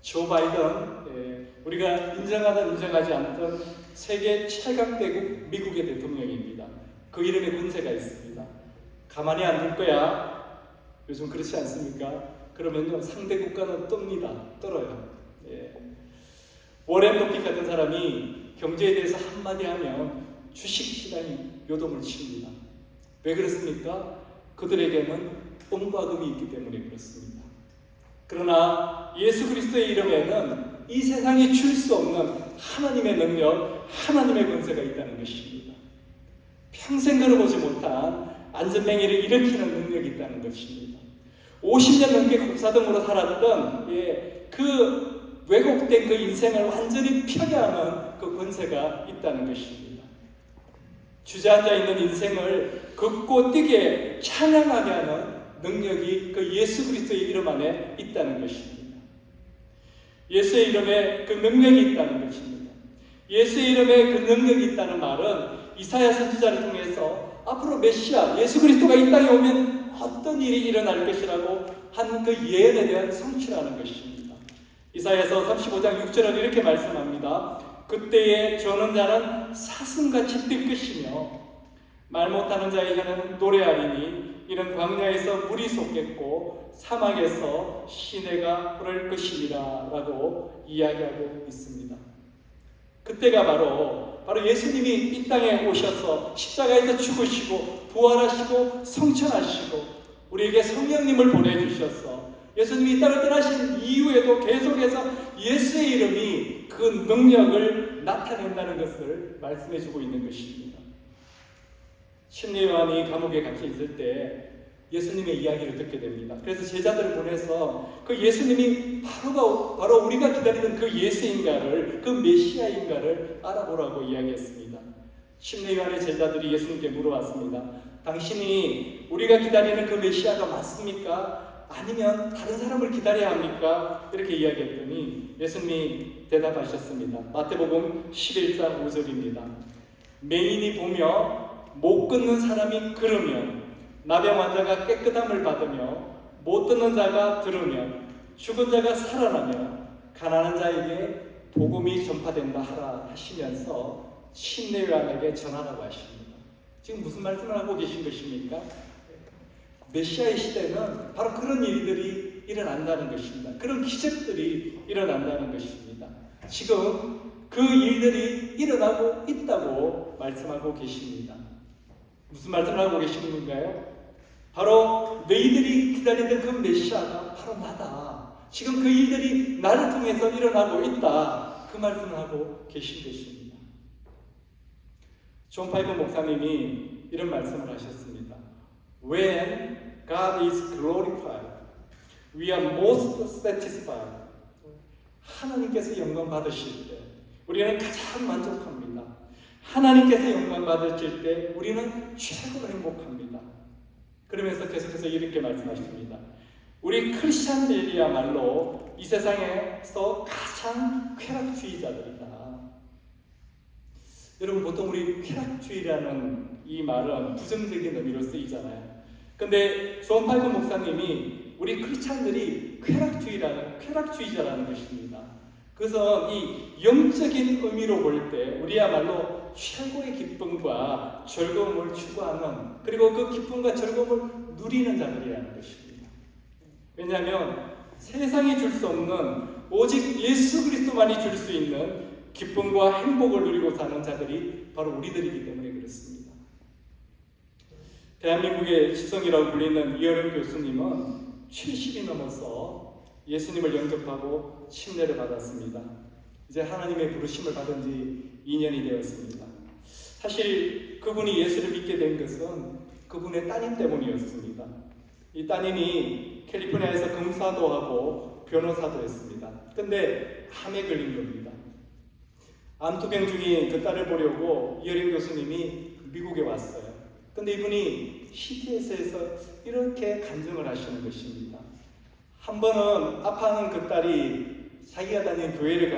조 바이든, 우리가 인정하든 인정하지 않든 세계 최강대국 미국의 대통령입니다. 그 이름의 권세가 있습니다. 가만히 안 둘 거야. 요즘 그렇지 않습니까? 그러면요, 상대 국가는 뜹니다. 떨어요. 워렌 버핏 같은 사람이 경제에 대해서 한마디 하면 주식 시장이 요동을 칩니다. 왜 그렇습니까? 그들에게는 은과 금이 있기 때문에 그렇습니다. 그러나 예수 그리스도의 이름에는 이 세상에 줄 수 없는 하나님의 능력, 하나님의 권세가 있다는 것입니다. 평생 걸어보지 못한 안전뱅이를 일으키는 능력이 있다는 것입니다. 50년 넘게 국사등으로 살았던 그 왜곡된 그 인생을 완전히 펴게 하는 그 권세가 있다는 것입니다. 주저앉아 있는 인생을 걷고 뛰게 찬양하게 하는 능력이 그 예수 그리스도의 이름 안에 있다는 것입니다. 예수의 이름에 그 능력이 있다는 것입니다. 예수의 이름에 그 능력이 있다는 말은 이사야 선지자를 통해서 앞으로 메시아 예수 그리스도가 이 땅에 오면 어떤 일이 일어날 것이라고 한 그 예언에 대한 성취라는 것입니다. 이사야서 35장 6절은 이렇게 말씀합니다. 그때에 저는 자는 사슴같이 뛸 것이며 말 못하는 자의 혀는 노래하리니 이는 광야에서 물이 솟겠고 사막에서 시내가 흐를 것이니라 라고 이야기하고 있습니다. 그때가 바로 예수님이 이 땅에 오셔서 십자가에서 죽으시고 부활하시고 성천하시고 우리에게 성령님을 보내주셔서 예수님이 이 땅을 떠나신 이후에도 계속해서 예수의 이름이 그 능력을 나타낸다는 것을 말씀해주고 있는 것입니다. 침례 요한이 감옥에 갇혀 있을 때 예수님의 이야기를 듣게 됩니다. 그래서 제자들을 보내서 그 예수님이 바로 우리가 기다리는 그 예수인가를, 그 메시아인가를 알아보라고 이야기했습니다. 침례 요한의 제자들이 예수님께 물어봤습니다. 당신이 우리가 기다리는 그 메시아가 맞습니까? 아니면 다른 사람을 기다려야 합니까? 이렇게 이야기했더니 예수님이 대답하셨습니다. 마태복음 11장 5절입니다. 맹인이 보며 못 걷는 사람이 걸으면 나병 환자가 깨끗함을 받으며 못 듣는 자가 들으면 죽은 자가 살아나며 가난한 자에게 복음이 전파된다 하라 하시면서 침례 요한에게 전하라고 하십니다. 지금 무슨 말씀을 하고 계신 것입니까? 메시아의 시대는 바로 그런 일들이 일어난다는 것입니다. 그런 기적들이 일어난다는 것입니다. 지금 그 일들이 일어나고 있다고 말씀하고 계십니다. 무슨 말씀을 하고 계시는 건가요? 바로 너희들이 기다리던 그 메시아가 바로 나다. 지금 그 일들이 나를 통해서 일어나고 있다. 그 말씀을 하고 계신 것입니다. 존 파이버 목사님이 이런 말씀을 하셨습니다. When God is glorified, we are most satisfied. 하나님께서 영광 받으실 때 우리는 가장 만족합니다. 하나님께서 영광 받으실 때 우리는 최고로 행복합니다. 그러면서 계속해서 이렇게 말씀하십니다. 우리 크리스찬들이야말로 이 세상에서 가장 쾌락주의자들이다. 여러분, 보통 우리 쾌락주의라는 이 말은 부정적인 의미로 쓰이잖아요. 근데 존 파이버 목사님이 우리 크리스찬들이 쾌락주의자라는 것입니다. 그래서 이 영적인 의미로 볼 때 우리야말로 최고의 기쁨과 즐거움을 추구하는, 그리고 그 기쁨과 즐거움을 누리는 자들이라는 것입니다. 왜냐하면 세상이 줄 수 없는 오직 예수 그리스도만이 줄 수 있는 기쁨과 행복을 누리고 사는 자들이 바로 우리들이기 때문에 그렇습니다. 대한민국의 지성이라고 불리는 이어령 교수님은 70이 넘어서 예수님을 영접하고 침례를 받았습니다. 이제 하나님의 부르심을 받은 지 2년이 되었습니다. 사실 그분이 예수를 믿게 된 것은 그분의 따님 때문이었습니다. 이 따님이 캘리포니아에서 검사도 하고 변호사도 했습니다. 근데 암에 걸린 겁니다. 암투병 중인 그 딸을 보려고 이어령 교수님이 미국에 왔어요. 근데 이분이 CTS에서 이렇게 간증을 하시는 것입니다. 한 번은 아파하는 그 딸이 자기가 다니는 교회를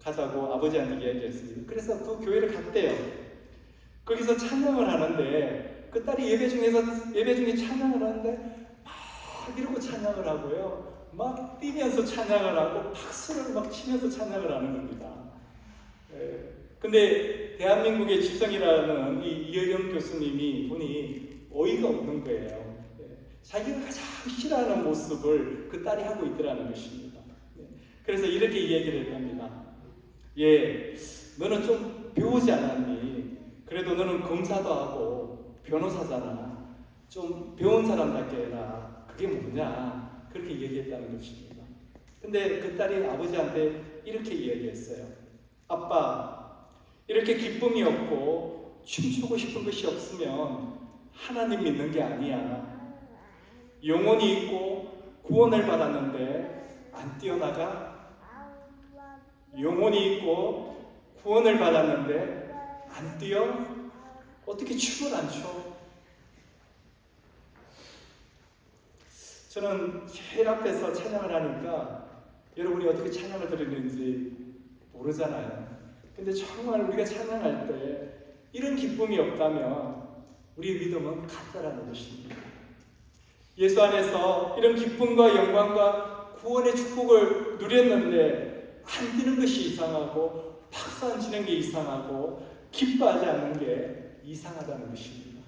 가자고 아버지한테 이야기했습니다. 그래서 그 교회를 갔대요. 거기서 찬양을 하는데 그 딸이 예배 중에 찬양을 하는데 막 이러고 찬양을 하고요. 막 뛰면서 찬양을 하고 박수를 막 치면서 찬양을 하는 겁니다. 근데 대한민국의 지성이라는 이 이어령 교수님이 분이 어이가 없는 거예요. 자기가 가장 싫어하는 모습을 그 딸이 하고 있더라는 것입니다. 그래서 이렇게 얘기를 합니다. 너는 좀 배우지 않았니? 그래도 너는 검사도 하고 변호사잖아. 좀 배운 사람답게 해라. 그게 뭐냐? 그렇게 얘기했다는 것입니다. 근데 그 딸이 아버지한테 이렇게 이야기했어요. 아빠, 이렇게 기쁨이 없고 춤추고 싶은 것이 없으면 하나님 믿는 게 아니야. 영혼이 있고 구원을 받았는데 안 뛰어나가? 영혼이 있고 구원을 받았는데 안 뛰어? 어떻게 춤을 안 춰? 저는 제일 앞에서 찬양을 하니까 여러분이 어떻게 찬양을 드리는지 모르잖아요. 근데 정말 우리가 찬양할 때 이런 기쁨이 없다면 우리의 믿음은 가짜라는 것입니다. 예수 안에서 이런 기쁨과 영광과 구원의 축복을 누렸는데 안 뛰는 것이 이상하고 박수 안 치는 게 이상하고 기뻐하지 않는 게 이상하다는 것입니다.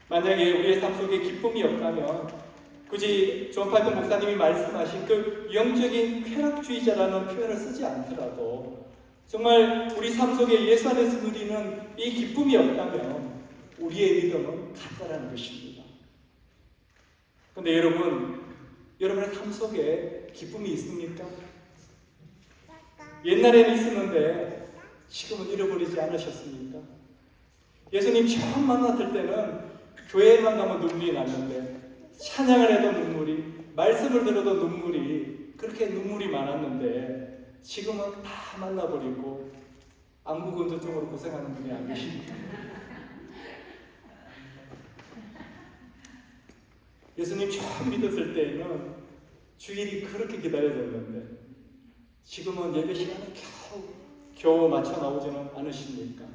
만약에 우리의 삶 속에 기쁨이 없다면 굳이 존 파이버 목사님이 말씀하신 그 영적인 쾌락주의자라는 표현을 쓰지 않더라도 정말 우리 삶 속에 예수 안에서 누리는 이 기쁨이 없다면 우리의 믿음은 가짜라는 것입니다. 그런데 여러분, 여러분의 삶 속에 기쁨이 있습니까? 옛날에는 있었는데 지금은 잃어버리지 않으셨습니까? 예수님 처음 만났을 때는 교회만 가면 눈물이 났는데, 찬양을 해도 눈물이, 말씀을 들어도 눈물이, 그렇게 눈물이 많았는데 지금은 다 만나버리고 안구건조증으로 고생하는 분이 안 계십니다. 예수님 처음 믿었을 때에는 주일이 그렇게 기다려졌는데 지금은 예배 시간에 겨우 맞춰 나오지는 않으십니까?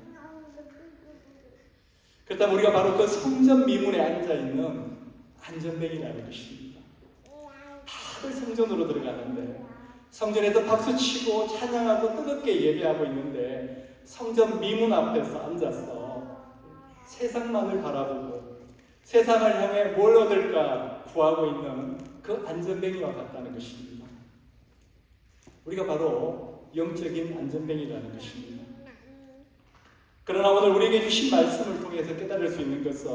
그렇다면 우리가 바로 그 성전 미문에 앉아있는 안전뱅이라는 것입니다. 다들 성전으로 들어가는데, 성전에서 박수치고 찬양하고 뜨겁게 예배하고 있는데 성전 미문 앞에서 앉아서 세상만을 바라보고 세상을 향해 뭘 얻을까 구하고 있는 그 안전뱅이와 같다는 것입니다. 우리가 바로 영적인 안전뱅이라는 것입니다. 그러나 오늘 우리에게 주신 말씀을 통해서 깨달을 수 있는 것은,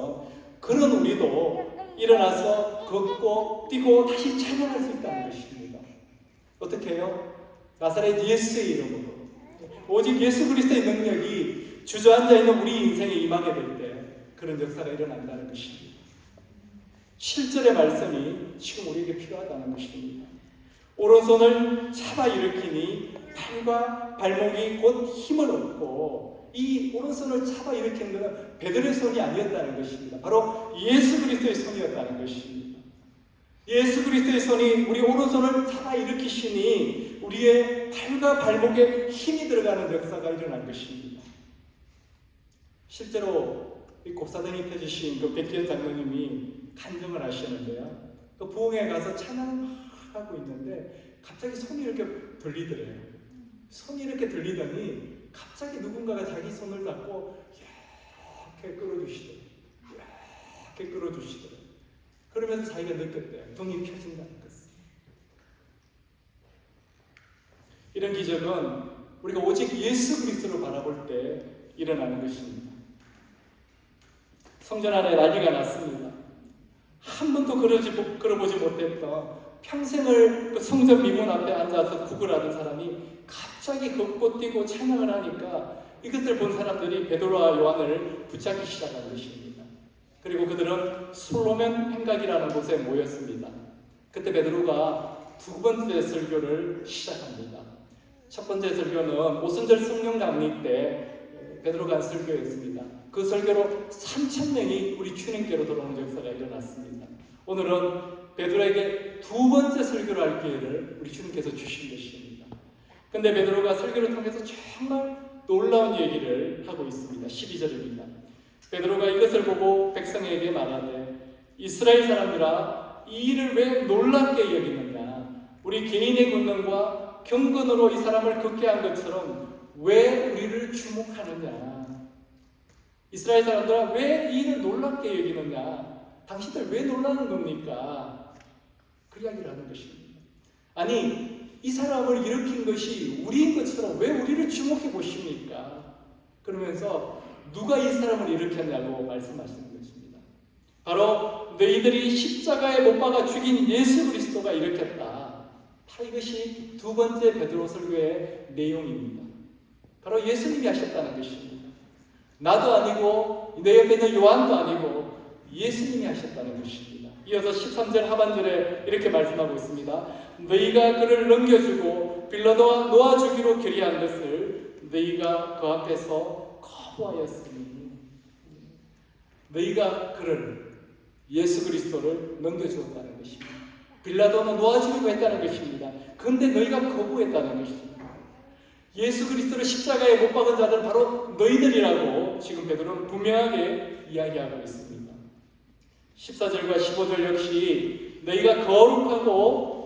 그런 우리도 일어나서 걷고 뛰고 다시 찬양할 수 있다는 것입니다. 어떻게 해요? 나사렛 예수의 이름으로, 오직 예수 그리스도의 능력이 주저앉아 있는 우리 인생에 임하게 될 때 그런 역사가 일어난다는 것입니다. 실절의 말씀이 지금 우리에게 필요하다는 것입니다. 오른손을 잡아 일으키니 팔과 발목이 곧 힘을 얻고, 이 오른손을 잡아 일으키는 것은 베드로의 손이 아니었다는 것입니다. 바로 예수 그리스도의 손이었다는 것입니다. 예수 그리스도의 손이 우리 오른손을 잡아 일으키시니 우리의 팔과 발목에 힘이 들어가는 역사가 일어난 것입니다. 실제로 이 곱사등이 펴주신 그 백기현 장로님이 간증을 하시는데요. 그 부흥회 가서 찬양을 막 하고 있는데 갑자기 손이 이렇게 들리더래요. 손이 이렇게 들리더니 갑자기 누군가가 자기 손을 잡고 이렇게 끌어주시더래요. 이렇게 끌어주시더래요. 그러면서 자기가 느꼈대요. 등이 펴진다는 것을. 이런 기적은 우리가 오직 예수 그리스도를 바라볼 때 일어나는 것입니다. 성전 안에 난리가 났습니다. 한 번도 걸어보지 못했던, 평생을 그 성전 미문 앞에 앉아서 구걸하던 사람이 갑자기 걷고 뛰고 찬양을 하니까 이것을 본 사람들이 베드로와 요한을 붙잡기 시작한 것입니다. 그리고 그들은 솔로몬 행각이라는 곳에 모였습니다. 그때 베드로가 두 번째 설교를 시작합니다. 첫 번째 설교는 오순절 성령 강림 때 베드로가 한 설교였습니다. 그 설교로 3,000명이 우리 주님께로 돌아오는 역사가 일어났습니다. 오늘은 베드로에게 두 번째 설교를 할 기회를 우리 주님께서 주신 것입니다. 그런데 베드로가 설교를 통해서 정말 놀라운 얘기를 하고 있습니다. 12절입니다. 베드로가 이것을 보고 백성에게 말하되, 이스라엘 사람들아, 이 일을 왜 놀랍게 여기느냐? 우리 개인의 권능과 경건으로 이 사람을 걷게 한 것처럼 왜 우리를 주목하느냐? 이스라엘 사람들아, 왜 이 일을 놀랍게 여기느냐? 당신들 왜 놀라는 겁니까? 그 이야기를 하는 것입니다. 아니, 이 사람을 일으킨 것이 우리인 것처럼 왜 우리를 주목해 보십니까? 그러면서 누가 이 사람을 일으켰냐고 말씀하시는 것입니다. 바로 너희들이 십자가에 못 박아 죽인 예수 그리스도가 일으켰다. 바로 이것이 두 번째 베드로 설교의 내용입니다. 바로 예수님이 하셨다는 것입니다. 나도 아니고 내 옆에 있는 요한도 아니고 예수님이 하셨다는 것입니다. 이어서 13절 하반절에 이렇게 말씀하고 있습니다. 너희가 그를 넘겨주고 빌라도와 놓아주기로 결의한 것을 너희가 그 앞에서 거부하였으니, 너희가 그를, 예수 그리스도를 넘겨주었다는 것입니다. 빌라도는 놓아주기로 했다는 것입니다. 그런데 너희가 거부했다는 것입니다. 예수 그리스도를 십자가에 못 박은 자들은 바로 너희들이라고 지금 베드로는 분명하게 이야기하고 있습니다. 14절과 15절 역시 너희가 거룩하고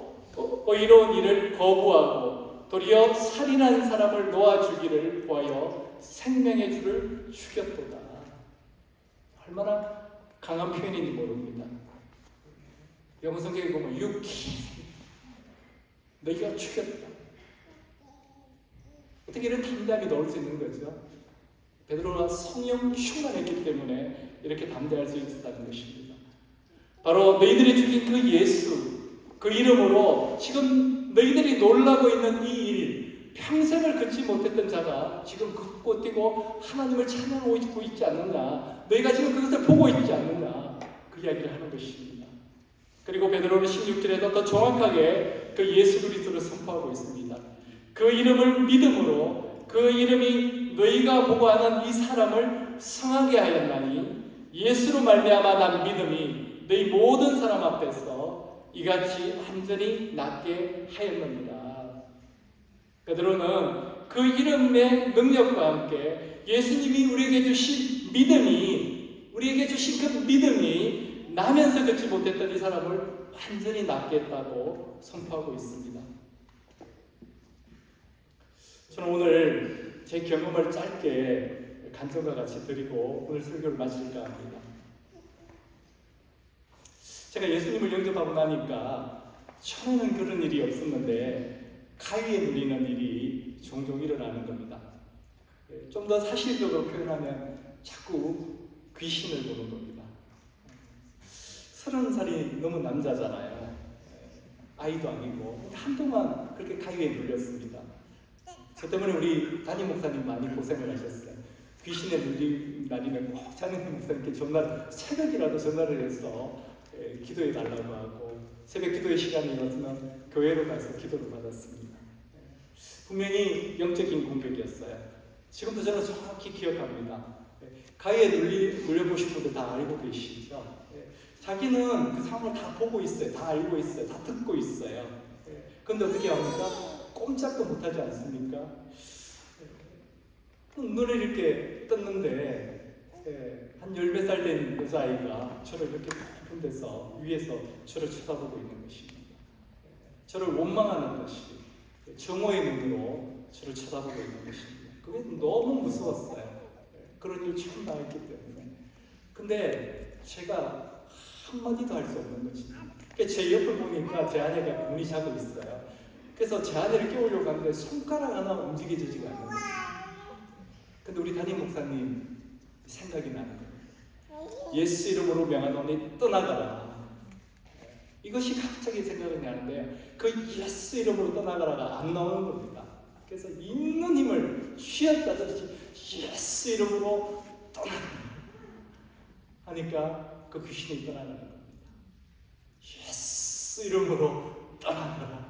의로운 일을 거부하고 도리어 살인한 사람을 놓아주기를 구하여 생명의 주를 죽였도다. 얼마나 강한 표현인지 모릅니다. 영어 성경에 보면 you killed, 너희가 죽였다. 어떻게 이런 담대함이 넣을 수 있는 거죠? 베드로가 성령 충만했기 때문에 이렇게 담대할 수 있었다는 것입니다. 바로 너희들이 죽인 그 예수, 그 이름으로 지금 너희들이 놀라고 있는 이 일, 평생을 걷지 못했던 자가 지금 걷고 뛰고 하나님을 찬양하고 있지 않느냐, 너희가 지금 그것을 보고 있지 않느냐, 그 이야기를 하는 것입니다. 그리고 베드로는 16절에서 더 정확하게 그 예수 그리스도를 선포하고 있습니다. 그 이름을 믿음으로, 그 이름이 너희가 보고 하는 이 사람을 성하게 하였나니 예수로 말미암아 난 믿음이 너희 모든 사람 앞에서 이같이 완전히 낫게 하였느니라. 베드로는 그 이름의 능력과 함께 예수님이 우리에게 주신 믿음이, 우리에게 주신 그 믿음이 나면서 걷지 못했던 이 사람을 완전히 낫게 했다고 선포하고 있습니다. 저는 오늘 제 경험을 짧게 간증과 같이 드리고 오늘 설교를 마칠까 합니다. 제가 예수님을 영접하고 나니까 처음에는 그런 일이 없었는데 가위에 눌리는 일이 종종 일어나는 겁니다. 좀 더 사실적으로 표현하면 자꾸 귀신을 보는 겁니다. 30살이 넘은 남자잖아요. 아이도 아니고 한동안 그렇게 가위에 눌렸습니다. 저 때문에 우리 담임 목사님 많이 고생을 하셨어요. 귀신에 눌린 날이면 꼭 담임 목사님께 새벽이라도 전화를 해서 기도해 달라고 하고, 새벽 기도의 시간이 왔으면 교회로 가서 기도를 받았습니다. 분명히 영적인 공격이었어요. 지금도 저는 정확히 기억합니다. 가위에 눌려보신 분들 다 알고 계시죠? 자기는 그 상황을 다 보고 있어요. 다 알고 있어요. 다 듣고 있어요. 그런데 어떻게 합니까? 꼼짝도 못하지 않습니까? 눈을 이렇게 떴는데 한 10몇 살 된 여자아이가 저를 이렇게 높은 데서 위에서 저를 쳐다보고 있는 것입니다. 저를 원망하는 것이 정오의 눈으로 저를 쳐다보고 있는 것입니다. 그게 너무 무서웠어요. 그런 일 처음 당했기 때문에. 근데 제가 한마디도 할 수 없는 것입니다. 제 옆을 보니까 제 아내가 문이 자고 있어요. 그래서 제 아내를 깨우려고 하는데 손가락 하나 움직여지지가 않는 거예요. 근데 우리 담임 목사님 생각이 나는 거예요. 예수 이름으로 명하노니 떠나가라. 이것이 갑자기 생각이 나는데 그 예수 이름으로 떠나가라가 안 나오는 겁니다. 그래서 있는 힘을 쥐어짜듯이 예수 이름으로 떠나가라 하니까 그 귀신이 떠나가는 겁니다. 예수 이름으로 떠나가라.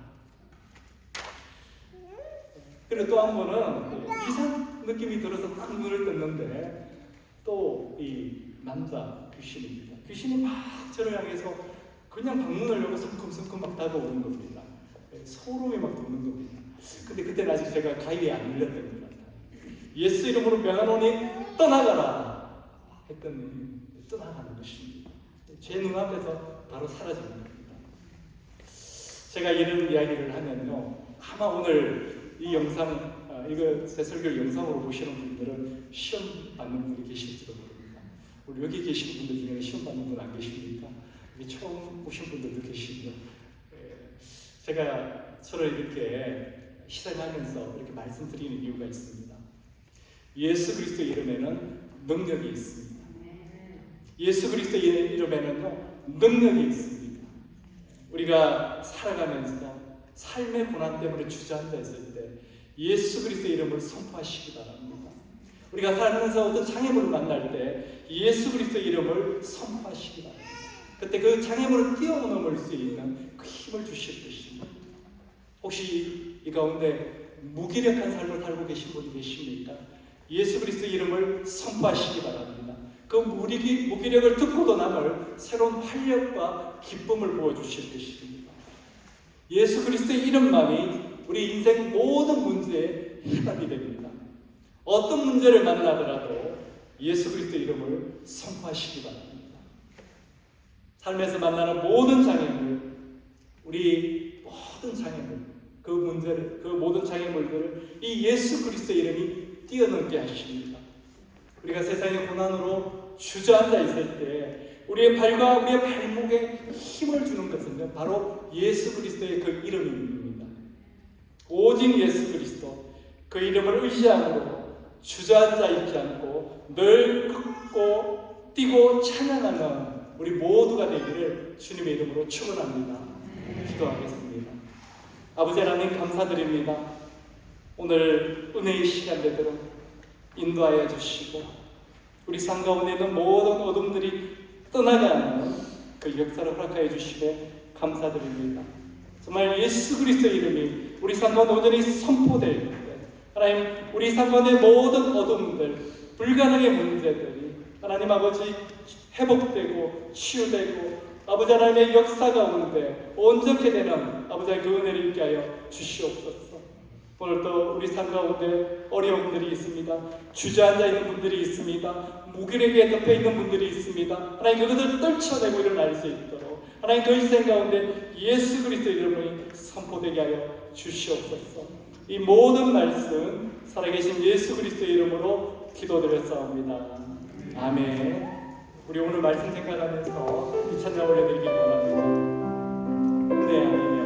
그리고 또 한 번은 이상한 느낌이 들어서 딱 눈을 떴는데 또 이 남자 귀신입니다. 귀신이 막 저를 향해서 그냥 방문을 열고 성큼성큼 막 다가오는 겁니다. 소름이 막 돋는 겁니다. 근데 그때는 아직 제가 가위에 안 눌렸던 것 같아요. 예수 이름으로 명하노니 떠나가라 했더니 떠나가는 것입니다. 제 눈앞에서 바로 사라지는 겁니다. 제가 이런 이야기를 하면요, 아마 오늘 이 영상, 이거 제 설교를 영상으로 보시는 분들은 시험 받는 분이 계실지도 모릅니다. 우리 여기 계신 분들 중에 시험 받는 분 안 계십니까? 여기 처음 오신 분들도 계시죠. 제가 저를 이렇게 희생하면서 이렇게 말씀드리는 이유가 있습니다. 예수 그리스도 이름에는 능력이 있습니다. 예수 그리스도 이름에는요, 능력이 있습니다. 우리가 살아가면서 삶의 고난 때문에 주저앉아 있을 때 예수 그리스도 이름을 선포하시기 바랍니다. 우리가 살면서 어떤 장애물을 만날 때 예수 그리스도 이름을 선포하시기 바랍니다. 그때 그 장애물을 뛰어넘을 수 있는 그 힘을 주실 것입니다. 혹시 이 가운데 무기력한 삶을 살고 계신 분이 계십니까? 예수 그리스도 이름을 선포하시기 바랍니다. 그 무기력을 듣고도 남을 새로운 활력과 기쁨을 부어주실 것입니다. 예수 그리스도의 이름만이 우리 인생 모든 문제의 해답이 됩니다. 어떤 문제를 만나더라도 예수 그리스도 이름을 선포하시기 바랍니다. 삶에서 만나는 모든 장애물, 우리 모든 장애물, 그 모든 장애물들을 이 예수 그리스도 이름이 뛰어넘게 하십니다. 우리가 세상의 고난으로 주저앉아 있을 때 우리의 발과 우리의 발목에 힘을 주는 것은 바로 예수 그리스도의 그 이름입니다. 오직 예수 그리스도, 그 이름을 의지함으로 주저앉아 있지 않고 늘 걷고 뛰고 찬양하는 우리 모두가 되기를 주님의 이름으로 축원합니다. 기도하겠습니다. 아버지 하나님 감사드립니다. 오늘 은혜의 시간 되도록 인도하여 주시고 우리 삶 가운데 있는 모든 어둠들이 떠나가는 그 역사를 허락하여 주시되 감사드립니다. 정말 예수 그리스도의 이름이 우리 삶 가운데 온전히 선포될 때 하나님 우리 삶 가운데 모든 어둠들 불가능의 문제들이 하나님 아버지 회복되고 치유되고 아버지 하나님의 역사 가운데 온전케 되는 아버지의 그 은혜를 있게 하여 주시옵소서. 오늘 또 우리 삶 가운데 어려움들이 있습니다. 주저앉아 있는 분들이 있습니다. 무기력에 덮여 있는 분들이 있습니다. 하나님 그것을 떨쳐내고 일어날 수 있도록 하나님 그 인생 가운데 예수 그리스도의 이름을 선포되게 하여 주시옵소서. 이 모든 말씀 살아계신 예수 그리스도의 이름으로 기도드렸사옵니다. 아멘. 우리 오늘 말씀 생각하면서 이 찬양 올려드리기 원합니다. 은혜 아니며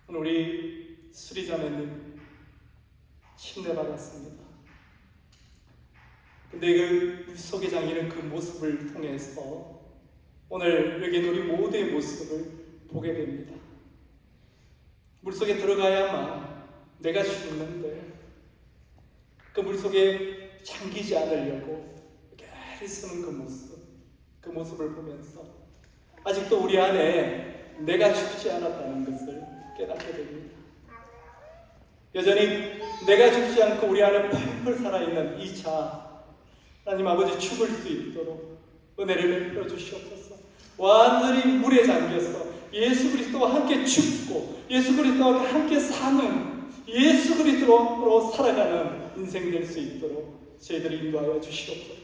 오늘 우리 수리자매님 침례받았습니다. 근데 그 물속의 장인은 그 모습을 통해서 오늘 여기 우리 모두의 모습을 보게 됩니다. 물속에 들어가야만 내가 죽는데 그 물속에 잠기지 않으려고 이렇게 쓰는 그 모습을 보면서 아직도 우리 안에 내가 죽지 않았다는 것을 깨닫게 됩니다. 여전히 내가 죽지 않고 우리 안에 펄펄 살아있는 이 자, 하나님 아버지 죽을 수 있도록 은혜를 베풀어 주시옵소서. 완전히 물에 잠겨서 예수 그리스도와 함께 죽고 예수 그리스도와 함께 사는 예수 그리스도로 살아가는 인생 될 수 있도록 저희들이 인도하여 주시옵소서.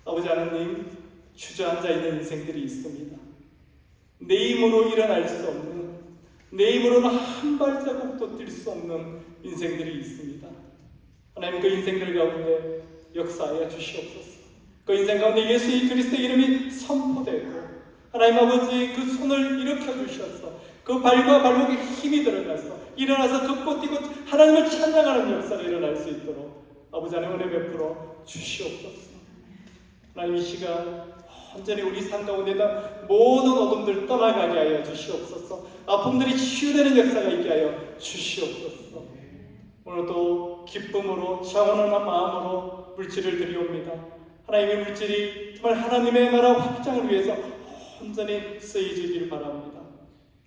아버지 하나님, 주저앉아 있는 인생들이 있습니다. 내 힘으로 일어날 수 없는, 내 힘으로는 한 발자국도 뛸 수 없는 인생들이 있습니다. 하나님, 그 인생들 가운데 역사하여 주시옵소서. 그 인생 가운데 예수 그리스도의 이름이 선포되고 하나님 아버지 그 손을 일으켜 주셔서 그 발과 발목에 힘이 들어가서 일어나서 걷고 뛰고 하나님을 찬양하는 역사가 일어날 수 있도록 아버지 하나님 은혜 베풀어 주시옵소서. 하나님, 이 시간 온전히 우리 삶 가운데 있는 모든 어둠들 떠나가게 하여 주시옵소서. 아픔들이 치유되는 역사가 있게 하여 주시옵소서. 오늘도 기쁨으로 자원한 마음으로 물질을 드리옵니다. 하나님의 물질이 정말 하나님의 나라 확장을 위해서 온전히 쓰여지길 바랍니다.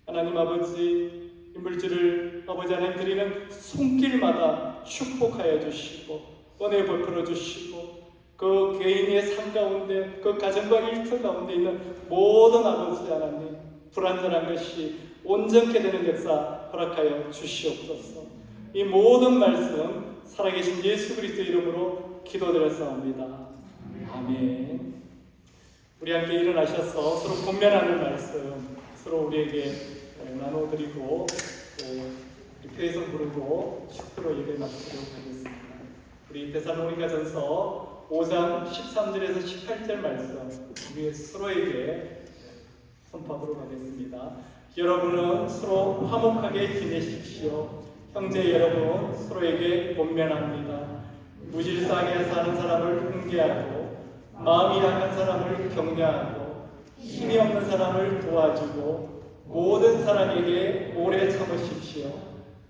하나님 아버지, 이 물질을 아버지 하나님 드리는 손길마다 축복하여 주시고 은혜 베풀어 주시고 그 개인의 삶 가운데 그 가정과 일터 가운데 있는 모든 아버지 하나님 불완전한 것이 온전케 되는 역사 허락하여 주시옵소서. 이 모든 말씀 살아계신 예수 그리스도 이름으로 기도드렸사옵니다. 아멘. 우리 함께 일어나셔서 서로 권면하는 말씀 서로 우리에게 나눠드리고 또 입회에서 부르고 축도로 예배 마치도록 하겠습니다. 우리 데살로니가전서 5장 13절에서 18절 말씀 우리 서로에게 선포하도록 하겠습니다. 여러분은 서로 화목하게 지내십시오. 형제 여러분, 서로에게 권면합니다. 무질서하게 사는 사람을 훈계하고 마음이 약한 사람을 격려하고 힘이 없는 사람을 도와주고 모든 사람에게 오래 참으십시오.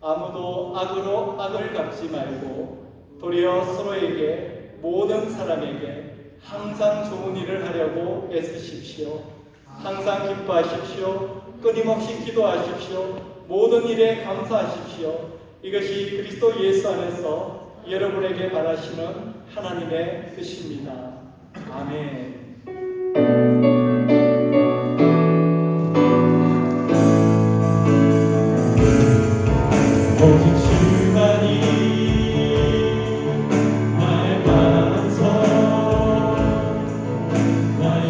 아무도 악으로 악을 갚지 말고 도리어 서로에게 모든 사람에게 항상 좋은 일을 하려고 애쓰십시오. 항상 기뻐하십시오. 끊임없이 기도하십시오. 모든 일에 감사하십시오. 이것이 그리스도 예수 안에서 여러분에게 바라시는 하나님의 뜻입니다. 아멘. 오직 주만이 나의 반석 나의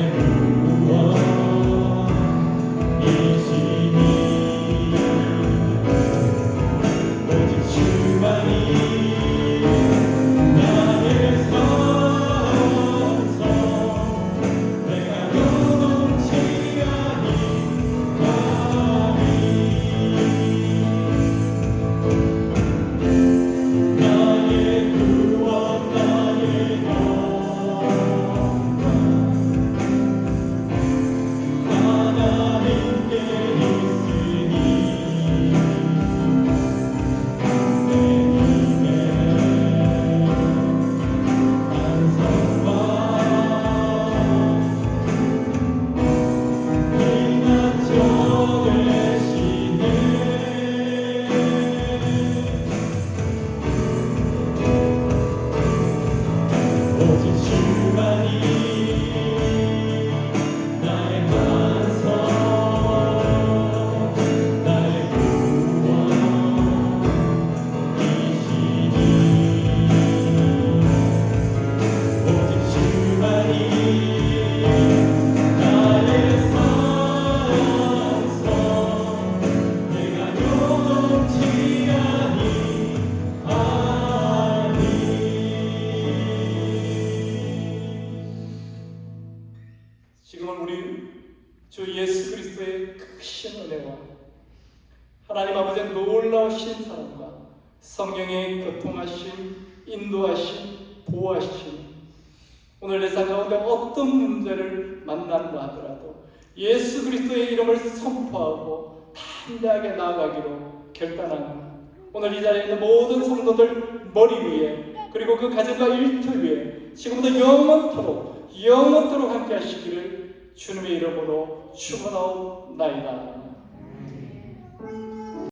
구원이시니 오직 주만이 나의 선성 내가 요동치 나의 구원 나의 영광 하나님께 있으니 내 힘의 반석과 피난처 되시네 오직 주만이 나의 반석 나의 구원이시니 오직 주만이 나의 선성 내가 요동치 아니하니 지금은 우리 주 예수 그리스도의 크신 은혜와 하나님 아버지의 놀라우신 사랑과 성령의 교통하심, 인도하심, 보호하심 오늘 내 삶 가운데 어떤 문제를 만난다 하더라도 예수 그리스도의 이름을 선포하고 담대하게 나아가기로 결단하는 오늘 이 자리에 있는 모든 성도들 머리 위에 그리고 그 가정과 일터 위에 지금부터 영원토록 함께 하시기를 주님의 이름으로 축원하옵나이다.